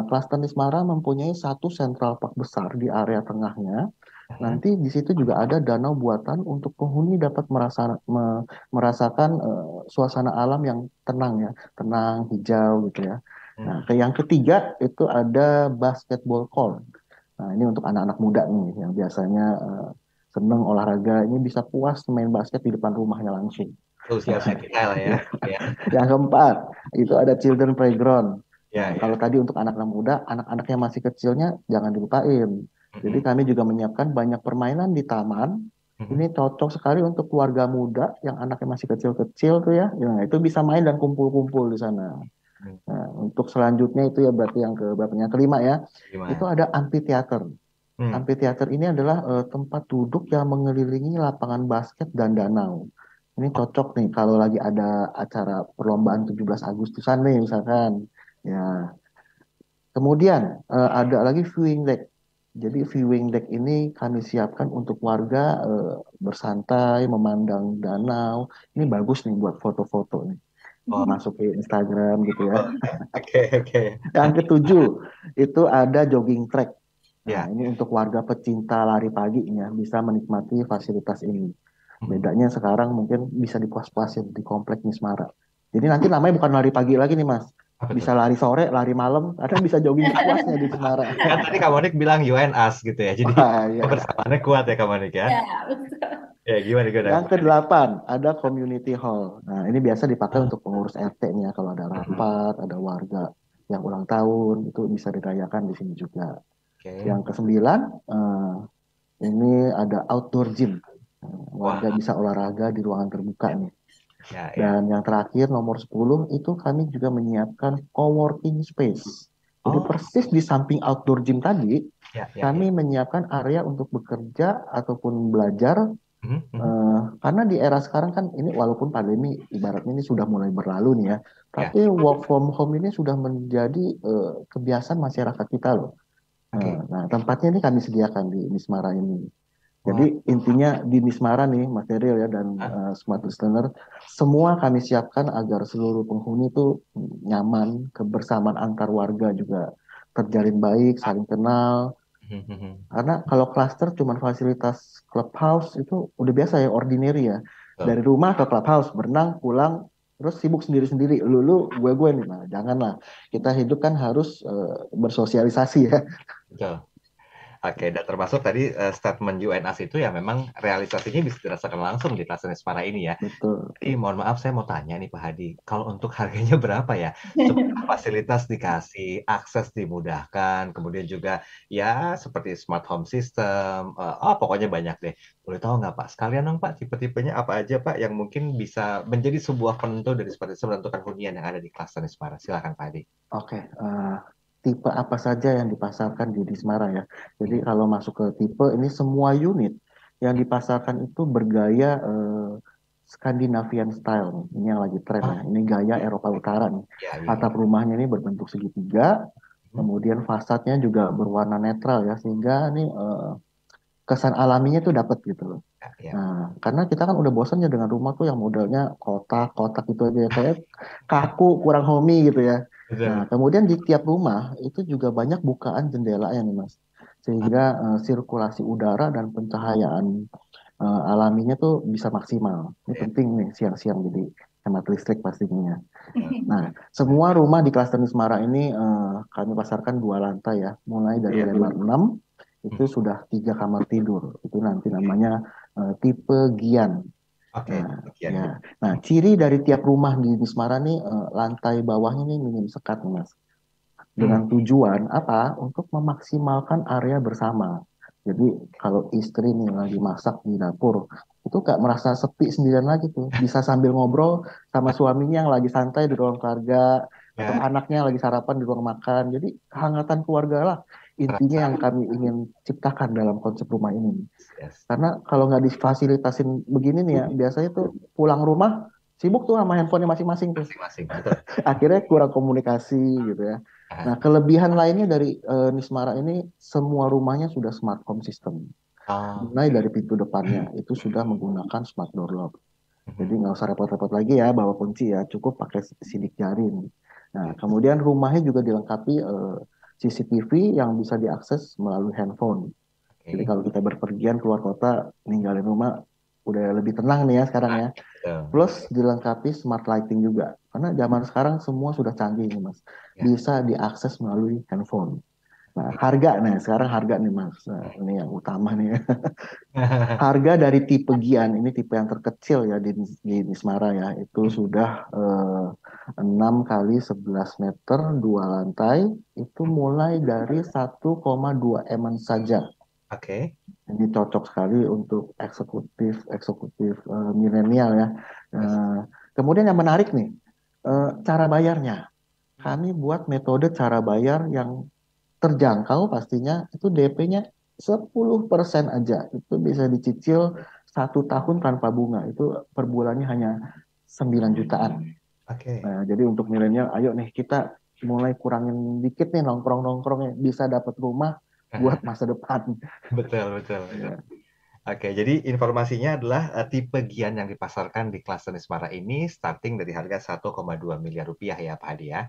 Klaster Nismara mempunyai satu central park besar di area tengahnya. Nanti di situ juga ada danau buatan untuk penghuni dapat merasakan suasana alam yang tenang ya, tenang, hijau gitu ya. Nah, yang ketiga itu ada basketball court. Nah, ini untuk anak-anak muda nih yang biasanya seneng olahraga, ini bisa puas main basket di depan rumahnya langsung. Usia kita lah ya. Ya. Yang keempat itu ada children playground. Ya, Nah, kalau tadi untuk anak-anak muda, anak-anak yang masih kecilnya jangan dilupain. Jadi kami juga menyiapkan banyak permainan di taman. Ini cocok sekali untuk keluarga muda yang anaknya masih kecil-kecil tuh ya. Nah, itu bisa main dan kumpul-kumpul di sana. Nah, untuk selanjutnya itu ya berarti yang yang kelima ya. Itu ada amphitheater. Amphitheater ini adalah tempat duduk yang mengelilingi lapangan basket dan danau. Ini cocok nih kalau lagi ada acara perlombaan 17 Agustusan nih misalkan. Ya. Kemudian ada lagi viewing deck. Jadi viewing deck ini kami siapkan untuk warga bersantai, memandang danau. Ini bagus nih buat foto-foto nih. Masuk ke Instagram gitu ya. Oke. Yang ketujuh itu ada jogging track. Nah, ini untuk warga pecinta lari pagi ya bisa menikmati fasilitas ini. Bedanya sekarang mungkin bisa dipuas-puasin di komplek Nismara. Jadi nanti namanya bukan lari pagi lagi nih Mas. Bisa lari sore, lari malam, kadang bisa jogging puasnya di Semarang. Kan tadi Kak Monik bilang you and us gitu ya. Jadi iya. kebersamaannya kuat ya Kak Monik ya. Ya, betul. Ya gimana? Yang kedelapan ada community hall. Nah, ini biasa dipakai untuk pengurus RT nih ya kalau ada rapat, ada warga yang ulang tahun itu bisa dirayakan di sini juga. Yang kesembilan ini ada outdoor gym. Warga bisa olahraga di ruangan terbuka nih. Dan yang terakhir nomor 10 itu kami juga menyiapkan co-working space. Jadi persis di samping outdoor gym tadi, kami menyiapkan area untuk bekerja ataupun belajar. Karena di era sekarang kan ini walaupun pandemi ibaratnya ini sudah mulai berlalu nih ya, tapi work from home ini sudah menjadi kebiasaan masyarakat kita loh. Nah, tempatnya ini kami sediakan di Nismara ini. Jadi intinya di Nismara nih, Mas Daryl ya dan Smart Listener, semua kami siapkan agar seluruh penghuni itu nyaman, kebersamaan antar warga juga terjalin baik, saling kenal. Karena kalau klaster cuma fasilitas clubhouse itu udah biasa ya, ordinary ya. Dari rumah ke clubhouse, berenang, pulang, terus sibuk sendiri-sendiri. Lu, gue nih. Nah, janganlah. Kita hidup kan harus bersosialisasi ya. Betul. Oke, dan termasuk tadi statement UNAS itu ya memang realisasinya bisa dirasakan langsung di kelas Nismara ini ya. Betul. Jadi mohon maaf saya mau tanya nih Pak Hadi, kalau untuk harganya berapa ya? Supaya fasilitas dikasih, akses dimudahkan, kemudian juga ya seperti smart home system, pokoknya banyak deh. Boleh tahu nggak Pak? Sekalian dong Pak, tipe-tipenya apa aja Pak yang mungkin bisa menjadi sebuah penentu dari seperti menentukan hunian yang ada di kelas Nismara. Silakan Pak Hadi. Oke. Tipe apa saja yang dipasarkan di Nismara ya. Jadi kalau masuk ke tipe ini semua unit yang dipasarkan itu bergaya Scandinavian style. Ini yang lagi tren ya. Ini gaya Eropa Utara nih. Atap rumahnya ini berbentuk segitiga, kemudian fasadnya juga berwarna netral ya sehingga ini kesan alaminya tuh dapat gitu loh. Ya. Nah, karena kita kan udah bosan ya dengan rumah tuh yang modelnya kotak-kotak gitu aja ya, kayak kaku, kurang homey gitu ya. Nah, kemudian di tiap rumah itu juga banyak bukaan jendela ya nih Mas, sehingga sirkulasi udara dan pencahayaan alaminya tuh bisa maksimal. Ini penting nih siang-siang jadi hemat listrik pastinya. Nah, semua rumah di klaster Nismara ini kami pasarkan 2 lantai ya, mulai dari lebar 6 itu sudah 3 kamar tidur. Itu nanti namanya tipe Gian. Ya. Nah, ciri dari tiap rumah di Nismara nih lantai bawahnya nih minim sekat nih Mas. Dengan tujuan apa? Untuk memaksimalkan area bersama. Jadi kalau istri nih lagi masak di dapur, itu gak merasa sepi sendirian lagi tuh. Bisa sambil ngobrol sama suaminya yang lagi santai di ruang keluarga, atau anaknya lagi sarapan di ruang makan. Jadi kehangatan keluarga lah intinya yang kami ingin ciptakan dalam konsep rumah ini. Karena kalau nggak difasilitasin begini nih ya, biasanya tuh pulang rumah sibuk tuh sama handphonenya masing-masing tuh. Akhirnya kurang komunikasi gitu ya. Nah, kelebihan lainnya dari Nismara ini semua rumahnya sudah smart home system. Mulai dari pintu depannya itu sudah menggunakan smart door lock. Jadi nggak usah repot-repot lagi ya bawa kunci ya, cukup pakai sidik jari. Nah, kemudian rumahnya juga dilengkapi CCTV yang bisa diakses melalui handphone. Jadi kalau kita berpergian keluar kota, ninggalin rumah, udah lebih tenang nih ya sekarang ya. Plus dilengkapi smart lighting juga. Karena zaman sekarang semua sudah canggih nih Mas. Bisa diakses melalui handphone. Nah, sekarang harga nih Mas. Nah, ini yang utama nih ya. Harga dari tipe Gian, ini tipe yang terkecil ya di Nismara ya. Itu sudah 6 kali 11 meter, 2 lantai. Itu mulai dari 1,2 M saja. Ini cocok sekali untuk eksekutif milenial ya. Kemudian yang menarik nih, cara bayarnya. Kami buat metode cara bayar yang terjangkau pastinya, itu DP-nya 10% aja. Itu bisa dicicil 1 tahun tanpa bunga. Itu per bulannya hanya 9 jutaan. Nah, jadi untuk milenial, ayo nih kita mulai kurangin dikit nih nongkrong-nongkrongnya, bisa dapat rumah buat masa depan. Betul. Ya. Oke, jadi informasinya adalah tipe Gian yang dipasarkan di klaster Nismara ini starting dari harga 1,2 miliar rupiah ya Pak Hadi ya.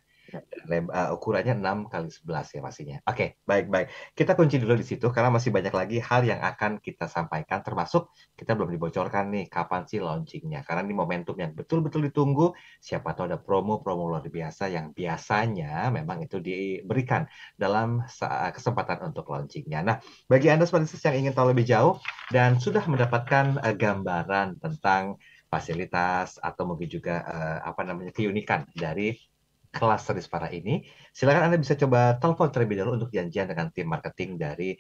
Ukurannya 6 kali 11 ya pastinya. Oke, baik. Kita kunci dulu di situ karena masih banyak lagi hal yang akan kita sampaikan, termasuk kita belum dibocorkan nih kapan sih launchingnya. Karena ini momentum yang betul-betul ditunggu. Siapa tahu ada promo-promo luar biasa yang biasanya memang itu diberikan dalam kesempatan untuk launchingnya. Nah, bagi Anda Smart Listeners yang ingin tahu lebih jauh dan sudah mendapatkan gambaran tentang fasilitas atau mungkin juga keunikan dari klaster Nismara ini, silakan Anda bisa coba telepon terlebih dahulu untuk janjian dengan tim marketing dari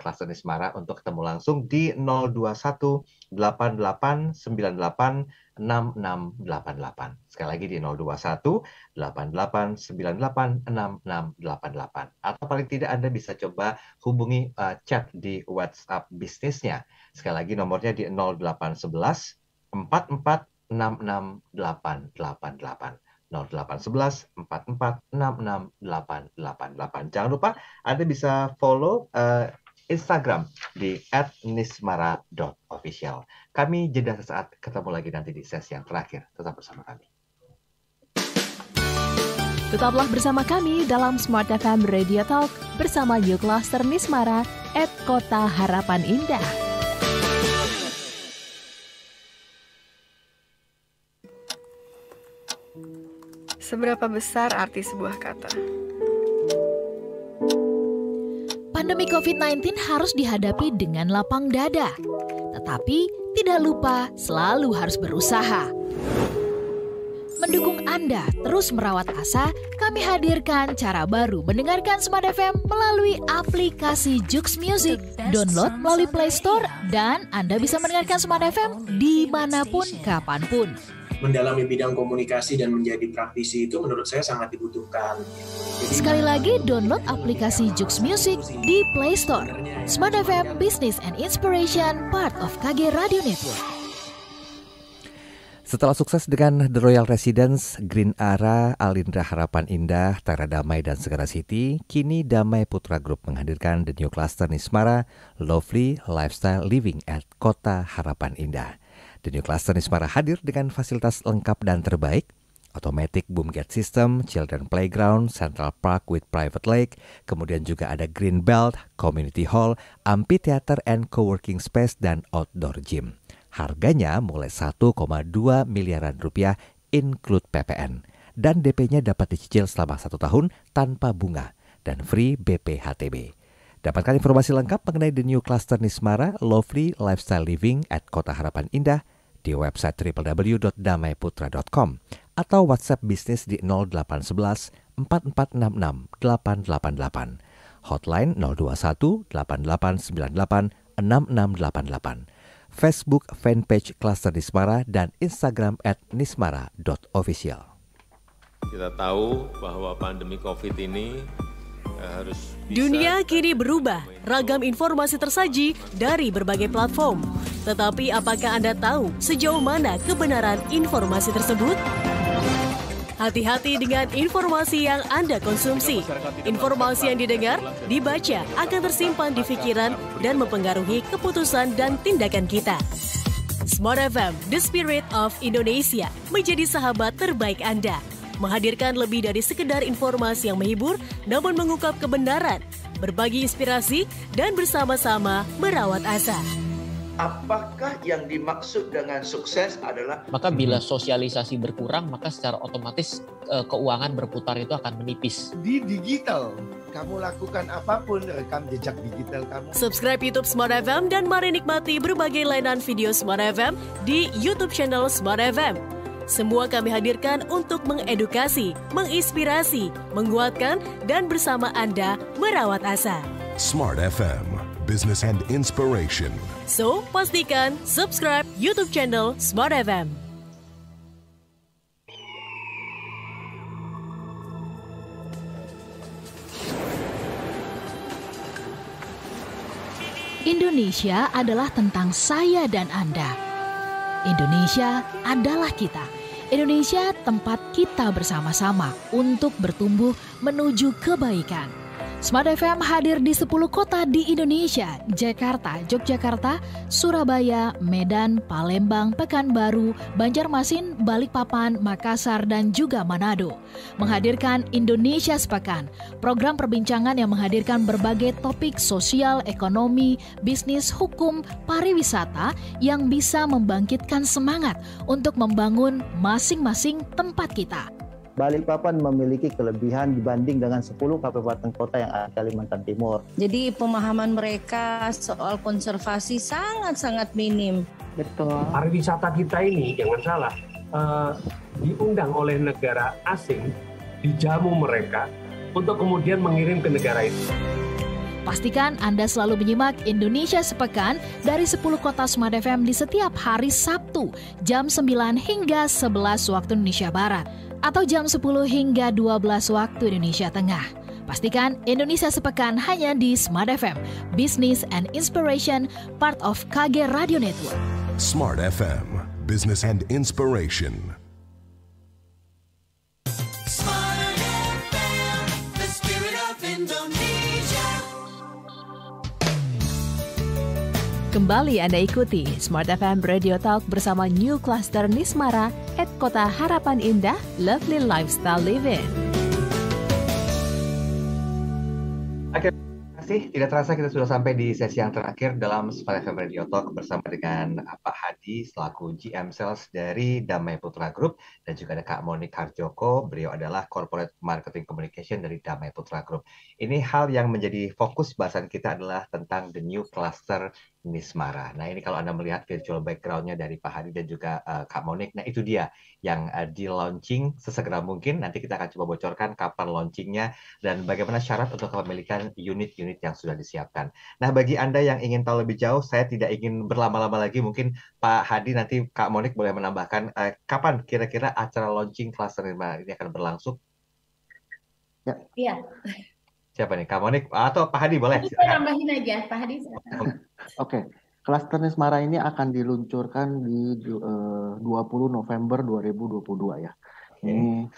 klaster Nismara untuk ketemu langsung di 021 88 98 6688. Sekali lagi di 021 88 98 6688. Atau paling tidak Anda bisa coba hubungi chat di WhatsApp bisnisnya. Sekali lagi nomornya di 0811 44 66 888. 0811 44 66 888. Jangan lupa Anda bisa follow Instagram di @nismara.official. Kami jeda sesaat, ketemu lagi nanti di sesi yang terakhir. Tetap bersama kami. Tetaplah bersama kami dalam Smart FM Radio Talk bersama New Cluster Nismara @Kota Harapan Indah. Seberapa besar arti sebuah kata? Pandemi COVID-19 harus dihadapi dengan lapang dada. Tetapi tidak lupa selalu harus berusaha. Mendukung Anda terus merawat asa, kami hadirkan cara baru mendengarkan Smart FM melalui aplikasi Jux Music. Download melalui Play Store dan Anda bisa mendengarkan Smart FM dimanapun, kapanpun. Mendalami bidang komunikasi dan menjadi praktisi itu menurut saya sangat dibutuhkan. Sekali lagi download aplikasi Jux Music di Play Store. Smart FM Business and Inspiration, part of KG Radio Network. Setelah sukses dengan The Royal Residence, Green Ara, Alindra Harapan Indah, Tera Damai, dan Segara City, kini Damai Putra Group menghadirkan The New Cluster Nismara, Lovely Lifestyle Living at Kota Harapan Indah. The New Cluster Nismara hadir dengan fasilitas lengkap dan terbaik, automatic boom gate system, children playground, central park with private lake, kemudian juga ada green belt, community hall, amphitheater and co-working space, dan outdoor gym. Harganya mulai 1,2 miliaran rupiah include PPN. Dan DP-nya dapat dicicil selama 1 tahun tanpa bunga dan free BPHTB. Dapatkan informasi lengkap mengenai The New Cluster Nismara, Lovely Lifestyle Living at Kota Harapan Indah di website www.damaiputra.com atau WhatsApp bisnis di 0811 4466 888. Hotline 021 8898 6688. Facebook fanpage Cluster Nismara dan Instagram @nismara.official. Kita tahu bahwa pandemi COVID ini harus bisa... Dunia kini berubah, ragam informasi tersaji dari berbagai platform. Tetapi apakah Anda tahu sejauh mana kebenaran informasi tersebut? Hati-hati dengan informasi yang Anda konsumsi. Informasi yang didengar, dibaca akan tersimpan di pikiran dan mempengaruhi keputusan dan tindakan kita. Smart FM, The Spirit of Indonesia, menjadi sahabat terbaik Anda. Menghadirkan lebih dari sekedar informasi yang menghibur, namun mengungkap kebenaran, berbagi inspirasi, dan bersama-sama merawat asa. Apakah yang dimaksud dengan sukses adalah... Maka bila sosialisasi berkurang, maka secara otomatis keuangan berputar itu akan menipis. Di digital, kamu lakukan apapun, rekam jejak digital kamu. Subscribe YouTube Smart FM dan mari nikmati berbagai layanan video Smart FM di YouTube channel Smart FM. Semua kami hadirkan untuk mengedukasi, menginspirasi, menguatkan, dan bersama Anda merawat asa. Smart FM, Business and Inspiration. So, pastikan subscribe YouTube channel Smart FM. Indonesia adalah tentang saya dan Anda. Indonesia adalah kita. Indonesia tempat kita bersama-sama untuk bertumbuh menuju kebaikan. Smart FM hadir di 10 kota di Indonesia, Jakarta, Yogyakarta, Surabaya, Medan, Palembang, Pekanbaru, Banjarmasin, Balikpapan, Makassar, dan juga Manado. Menghadirkan Indonesia Sepekan, program perbincangan yang menghadirkan berbagai topik sosial, ekonomi, bisnis, hukum, pariwisata yang bisa membangkitkan semangat untuk membangun masing-masing tempat kita. Balikpapan memiliki kelebihan dibanding dengan 10 kabupaten kota yang ada di Kalimantan Timur. Jadi pemahaman mereka soal konservasi sangat-sangat minim. Betul. Pariwisata kita ini, jangan salah, diundang oleh negara asing, dijamu mereka untuk kemudian mengirim ke negara itu. Pastikan Anda selalu menyimak Indonesia Sepekan dari 10 kota Smart FM di setiap hari Sabtu, jam 9 hingga 11 waktu Indonesia Barat, atau jam 10 hingga 12 waktu Indonesia Tengah. Pastikan Indonesia Sepekan hanya di Smart FM, Business and Inspiration, part of KG Radio Network. Smart FM, Business and Inspiration. Smart FM, the spirit of Indonesia. Kembali Anda ikuti Smart FM Radio Talk bersama New Cluster Nismara at Kota Harapan Indah, Lovely Lifestyle Living. Oke, terima kasih. Tidak terasa kita sudah sampai di sesi yang terakhir dalam Smart FM Radio Talk bersama dengan Pak Hadi selaku GM Sales dari Damai Putra Group dan juga ada Kak Monik Harjoko. Beliau adalah Corporate Marketing Communication dari Damai Putra Group. Ini hal yang menjadi fokus bahasan kita adalah tentang The New Cluster Nismara. Nah ini kalau Anda melihat virtual background-nya dari Pak Hadi dan juga Kak Monik, nah itu dia yang di-launching sesegera mungkin. Nanti kita akan coba bocorkan kapan launchingnya dan bagaimana syarat untuk kepemilikan unit-unit yang sudah disiapkan. Nah bagi Anda yang ingin tahu lebih jauh, saya tidak ingin berlama-lama lagi. Mungkin Pak Hadi nanti Kak Monik boleh menambahkan kapan kira-kira acara launching Cluster Nismara ini akan berlangsung? Iya. Siapa nih? Kak Monik atau Pak Hadi boleh? Kita nambahin aja, Pak Hadi. Oke. Klaster Nismara ini akan diluncurkan di 20 November 2022 ya. Ini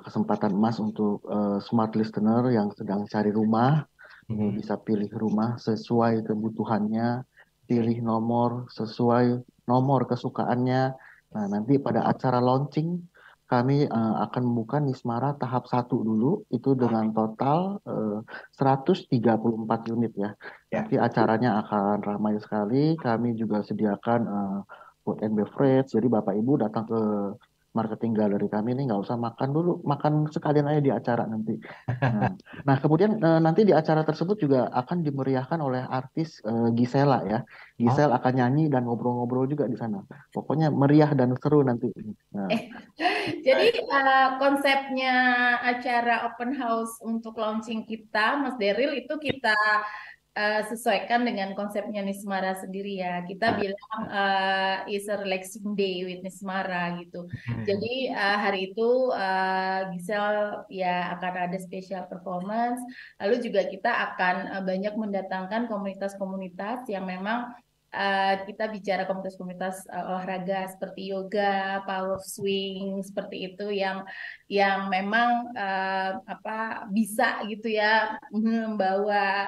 kesempatan emas untuk smart listener yang sedang cari rumah. Ini bisa pilih rumah sesuai kebutuhannya, pilih nomor sesuai nomor kesukaannya. Nah, nanti pada acara launching kami akan membuka Nismara tahap 1 dulu, itu dengan total 134 unit ya. Nanti acaranya akan ramai sekali. Kami juga sediakan food and beverage. Jadi Bapak Ibu datang ke marketing galeri kami ini nggak usah makan dulu, makan sekalian aja di acara nanti. Nah, kemudian nanti di acara tersebut juga akan dimeriahkan oleh artis Gisela ya. Gisel akan nyanyi dan ngobrol-ngobrol juga di sana. Pokoknya meriah dan seru nanti. Nah, Jadi konsepnya acara open house untuk launching kita, Mas Daryl, itu kita sesuaikan dengan konsepnya Nismara sendiri ya. Kita bilang is a relaxing day with Nismara gitu. Jadi hari itu Gisel ya akan ada special performance. Lalu juga kita akan banyak mendatangkan komunitas-komunitas yang memang kita bicara komunitas-komunitas olahraga seperti yoga, power swing, seperti itu yang memang bisa gitu ya membawa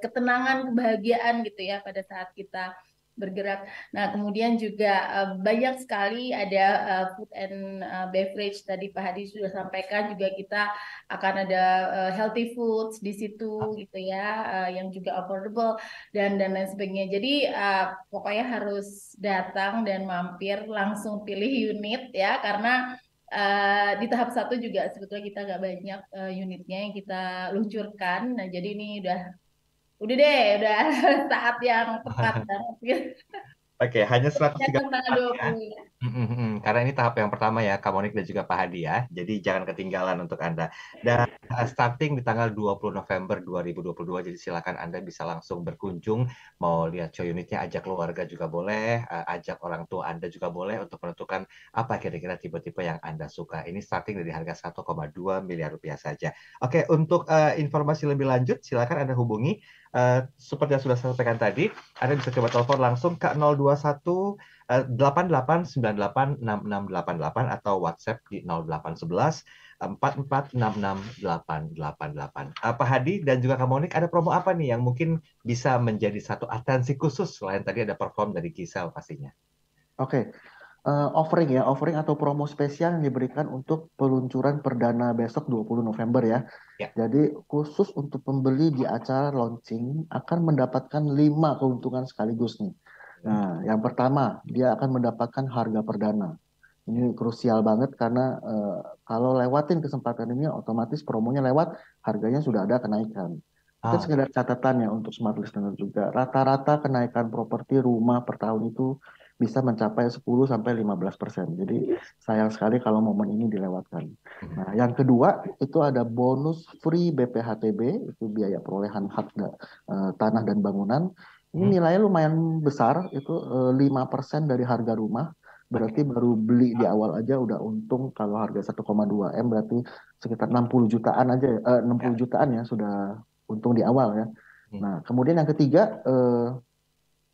ketenangan, kebahagiaan gitu ya pada saat kita bergerak. Nah, kemudian juga banyak sekali ada food and beverage, tadi Pak Hadi sudah sampaikan, juga kita akan ada healthy foods di situ gitu ya, yang juga affordable dan lain sebagainya. Jadi pokoknya harus datang dan mampir, langsung pilih unit ya, karena di tahap 1 juga sebetulnya kita nggak banyak unitnya yang kita luncurkan. Nah, jadi ini udah saat yang tepat banget. Oke, hanya 134 ya. Karena ini tahap yang pertama ya, Kak Monik dan juga Pak Hadi ya. Jadi jangan ketinggalan untuk Anda. Dan starting di tanggal 20 November 2022, jadi silakan Anda bisa langsung berkunjung. Mau lihat show unitnya, ajak keluarga juga boleh, ajak orang tua Anda juga boleh untuk menentukan apa kira-kira tipe-tipe yang Anda suka. Ini starting dari harga 1,2 miliar rupiah saja. Oke, untuk informasi lebih lanjut, silakan Anda hubungi. Seperti yang sudah saya sampaikan tadi, Anda bisa coba telepon langsung ke 021 88986688 atau WhatsApp di 0811 4466888. Pak Hadi dan juga Kak Monik, ada promo apa nih yang mungkin bisa menjadi satu atensi khusus selain tadi ada perform dari Gisel pastinya? Oke. Offering atau promo spesial yang diberikan untuk peluncuran perdana besok 20 November ya. Jadi khusus untuk pembeli di acara launching akan mendapatkan 5 keuntungan sekaligus nih. Nah, yang pertama, dia akan mendapatkan harga perdana. Ini krusial banget karena kalau lewatin kesempatan ini otomatis promonya lewat, harganya sudah ada kenaikan. Itu sekedar catatannya untuk smart listener juga. Rata-rata kenaikan properti rumah per tahun itu bisa mencapai 10-15%. Jadi sayang sekali kalau momen ini dilewatkan. Nah, yang kedua itu ada bonus free BPHTB, itu biaya perolehan hak tanah dan bangunan. Ini nilainya lumayan besar, itu 5% dari harga rumah. Berarti baru beli di awal aja udah untung. Kalau harga 1,2 M berarti sekitar 60 jutaan aja, 60 jutaan ya sudah untung di awal ya. Nah, kemudian yang ketiga,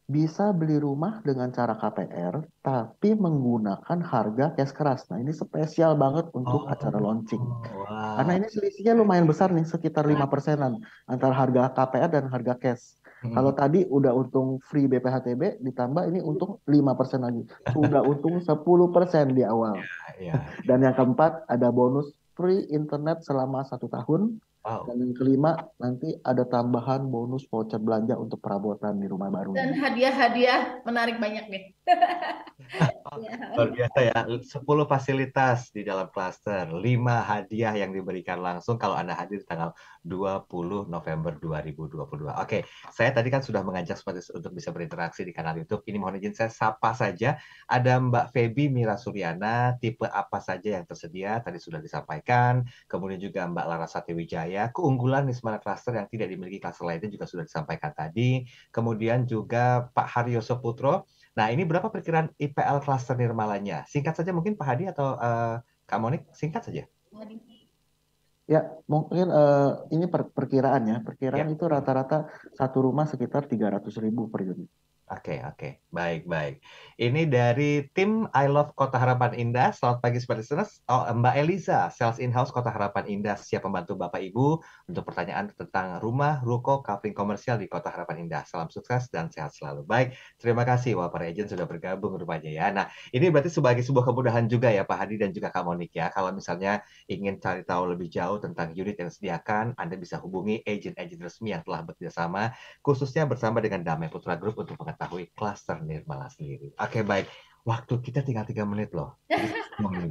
bisa beli rumah dengan cara KPR, tapi menggunakan harga cash keras. Nah, ini spesial banget untuk acara launching. Karena ini selisihnya lumayan besar nih, sekitar 5%-an antara harga KPR dan harga cash. Kalau tadi udah untung free BPHTB, ditambah ini untung 5% lagi. Sudah untung 10% di awal. Dan yang keempat, ada bonus free internet selama 1 tahun. Dan yang kelima, nanti ada tambahan bonus voucher belanja untuk perabotan di rumah baru. Dan hadiah-hadiah menarik banyak nih. Luar biasa ya, 10 fasilitas di dalam klaster, 5 hadiah yang diberikan langsung kalau Anda hadir tanggal 20 November 2022. Oke, saya tadi kan sudah mengajak untuk bisa berinteraksi di kanal YouTube. Ini mohon izin saya sapa saja. Ada Mbak Feby Mira Suryana, tipe apa saja yang tersedia, tadi sudah disampaikan. Kemudian juga Mbak Larasati Wijaya, keunggulan Nismara Cluster yang tidak dimiliki klaster lainnya juga sudah disampaikan tadi. Kemudian juga Pak Haryoso Putro. Nah, ini berapa perkiraan IPL Cluster Nirmalanya? Singkat saja mungkin Pak Hadi atau Kak Monik, singkat saja. Ya, mungkin ini perkiraan ya. Perkiraan itu rata-rata satu rumah sekitar 300.000 per unit. Oke. Baik. Ini dari tim I Love Kota Harapan Indah. Selamat pagi Smart Listeners. Mbak Eliza, Sales In-House Kota Harapan Indah, siap membantu Bapak Ibu untuk pertanyaan tentang rumah, ruko, kapling komersial di Kota Harapan Indah. Salam sukses dan sehat selalu. Baik, terima kasih para agent sudah bergabung rupanya ya. Nah, ini berarti sebagai sebuah kemudahan juga ya Pak Hadi dan juga Kak Monik ya. Kalau misalnya ingin cari tahu lebih jauh tentang unit yang disediakan, Anda bisa hubungi agent-agent resmi yang telah bekerja sama, khususnya bersama dengan Damai Putra Group untuk mengetahui klaster Nirmala sendiri. Oke, baik. Waktu kita tinggal 3 menit loh.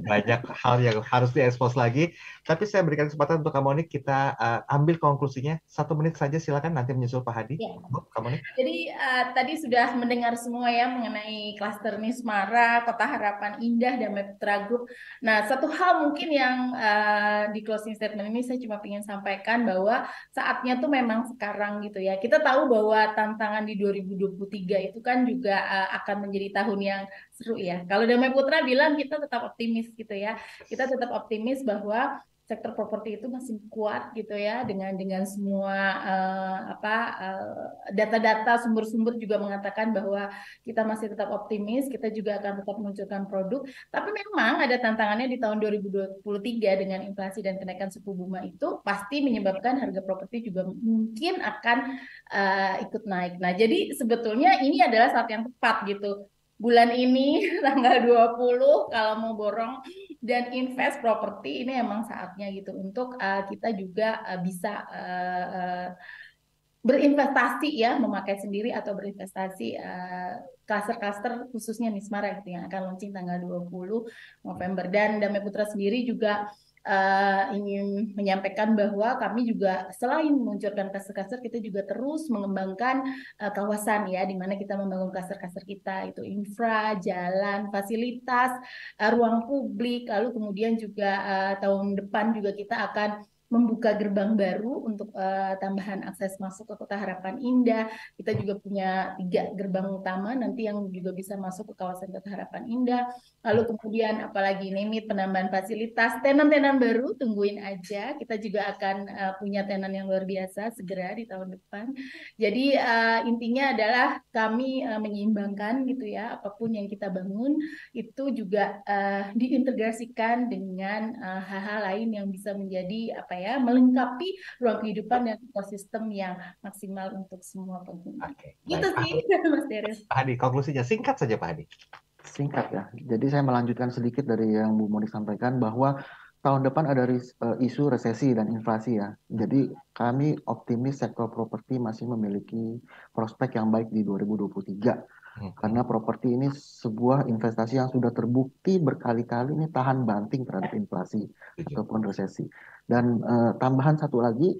Banyak hal yang harus diekspos lagi. Tapi saya berikan kesempatan untuk Kak Monik, kita ambil konklusinya. 1 menit saja silakan, nanti menyusul Pak Hadi. Ya. Kak Monik. Jadi tadi sudah mendengar semua ya mengenai klaster Nismara, Kota Harapan Indah, Damai Putra Group. Nah, satu hal mungkin yang di closing statement ini saya cuma ingin sampaikan bahwa saatnya tuh memang sekarang gitu ya. Kita tahu bahwa tantangan di 2023 itu kan juga akan menjadi tahun yang seru ya. Kalau Damai Putra bilang kita tetap optimis gitu ya. Kita tetap optimis bahwa sektor properti itu masih kuat gitu ya, dengan semua data-data sumber-sumber juga mengatakan bahwa kita masih tetap optimis, kita juga akan tetap menunjukkan produk. Tapi memang ada tantangannya di tahun 2023 dengan inflasi dan kenaikan suku bunga itu pasti menyebabkan harga properti juga mungkin akan ikut naik. Nah, jadi sebetulnya ini adalah saat yang tepat gitu. Bulan ini tanggal 20 kalau mau borong dan invest properti ini emang saatnya gitu untuk kita juga bisa berinvestasi ya, memakai sendiri atau berinvestasi klaster-klaster khususnya Nismara gitu yang akan launching tanggal 20 November. Dan Damai Putra sendiri juga ingin menyampaikan bahwa kami juga selain meluncurkan klaster-klaster, kita juga terus mengembangkan kawasan ya, di mana kita membangun klaster-klaster kita itu infra, jalan, fasilitas, ruang publik, lalu kemudian juga tahun depan juga kita akan membuka gerbang baru untuk tambahan akses masuk ke Kota Harapan Indah. Kita juga punya 3 gerbang utama nanti yang juga bisa masuk ke kawasan Kota Harapan Indah. Lalu kemudian apalagi penambahan fasilitas, tenan-tenan baru, tungguin aja. Kita juga akan punya tenan yang luar biasa segera di tahun depan. Jadi intinya adalah kami menyeimbangkan gitu ya, apapun yang kita bangun itu juga diintegrasikan dengan hal-hal lain yang bisa menjadi melengkapi ruang kehidupan dan ekosistem yang maksimal untuk semua penghuni. Gitu sih, Mas Deres. Pak Hadi, konklusinya singkat saja Pak Hadi. Singkat ya. Jadi saya melanjutkan sedikit dari yang Bu Monik sampaikan bahwa tahun depan ada isu resesi dan inflasi ya. Jadi kami optimis sektor properti masih memiliki prospek yang baik di 2023. Karena properti ini sebuah investasi yang sudah terbukti berkali-kali ini tahan banting terhadap inflasi ataupun resesi. Dan tambahan satu lagi,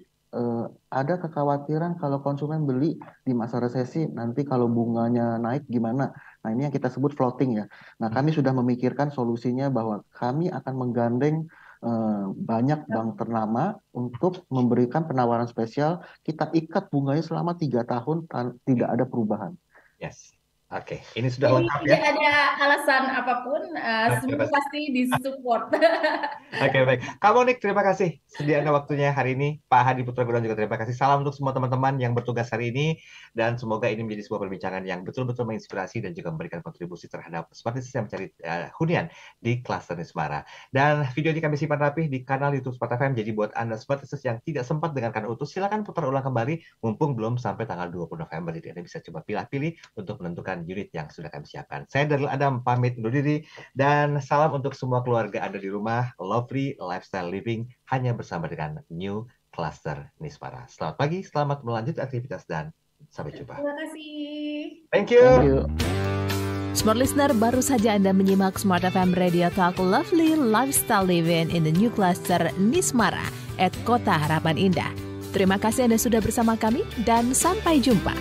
ada kekhawatiran kalau konsumen beli di masa resesi, nanti kalau bunganya naik gimana? Nah, ini yang kita sebut floating ya. Nah, kami sudah memikirkan solusinya bahwa kami akan menggandeng banyak bank ternama untuk memberikan penawaran spesial. Kita ikat bunganya selama 3 tahun tidak ada perubahan. Yes. Oke, ini sudah lengkap ya. Tidak ada alasan apapun, semua pasti disupport. Oke, baik. Kak Monik, terima kasih sediakan waktunya hari ini. Pak Hadi Putra Gunawan juga terima kasih. Salam untuk semua teman-teman yang bertugas hari ini. Dan semoga ini menjadi sebuah perbincangan yang betul-betul menginspirasi dan juga memberikan kontribusi terhadap Smart Listeners yang mencari hunian di klaster Nismara. Dan video ini kami simpan rapih di kanal YouTube Smart FM. Jadi buat Anda Smart Listeners yang tidak sempat dengarkan utuh, silakan putar ulang kembali mumpung belum sampai tanggal 20 November. Jadi Anda bisa coba pilih-pilih untuk menentukan unit yang sudah kami siapkan. Saya Daryl Adam pamit undur diri dan salam untuk semua keluarga Anda di rumah. Lovely lifestyle living hanya bersama dengan New Cluster Nismara. Selamat pagi, selamat melanjutkan aktivitas dan sampai jumpa. Terima kasih. Thank you. Smart Listener, baru saja Anda menyimak Smart FM Radio Talk Lovely Lifestyle Living in the New Cluster Nismara at Kota Harapan Indah. Terima kasih Anda sudah bersama kami dan sampai jumpa.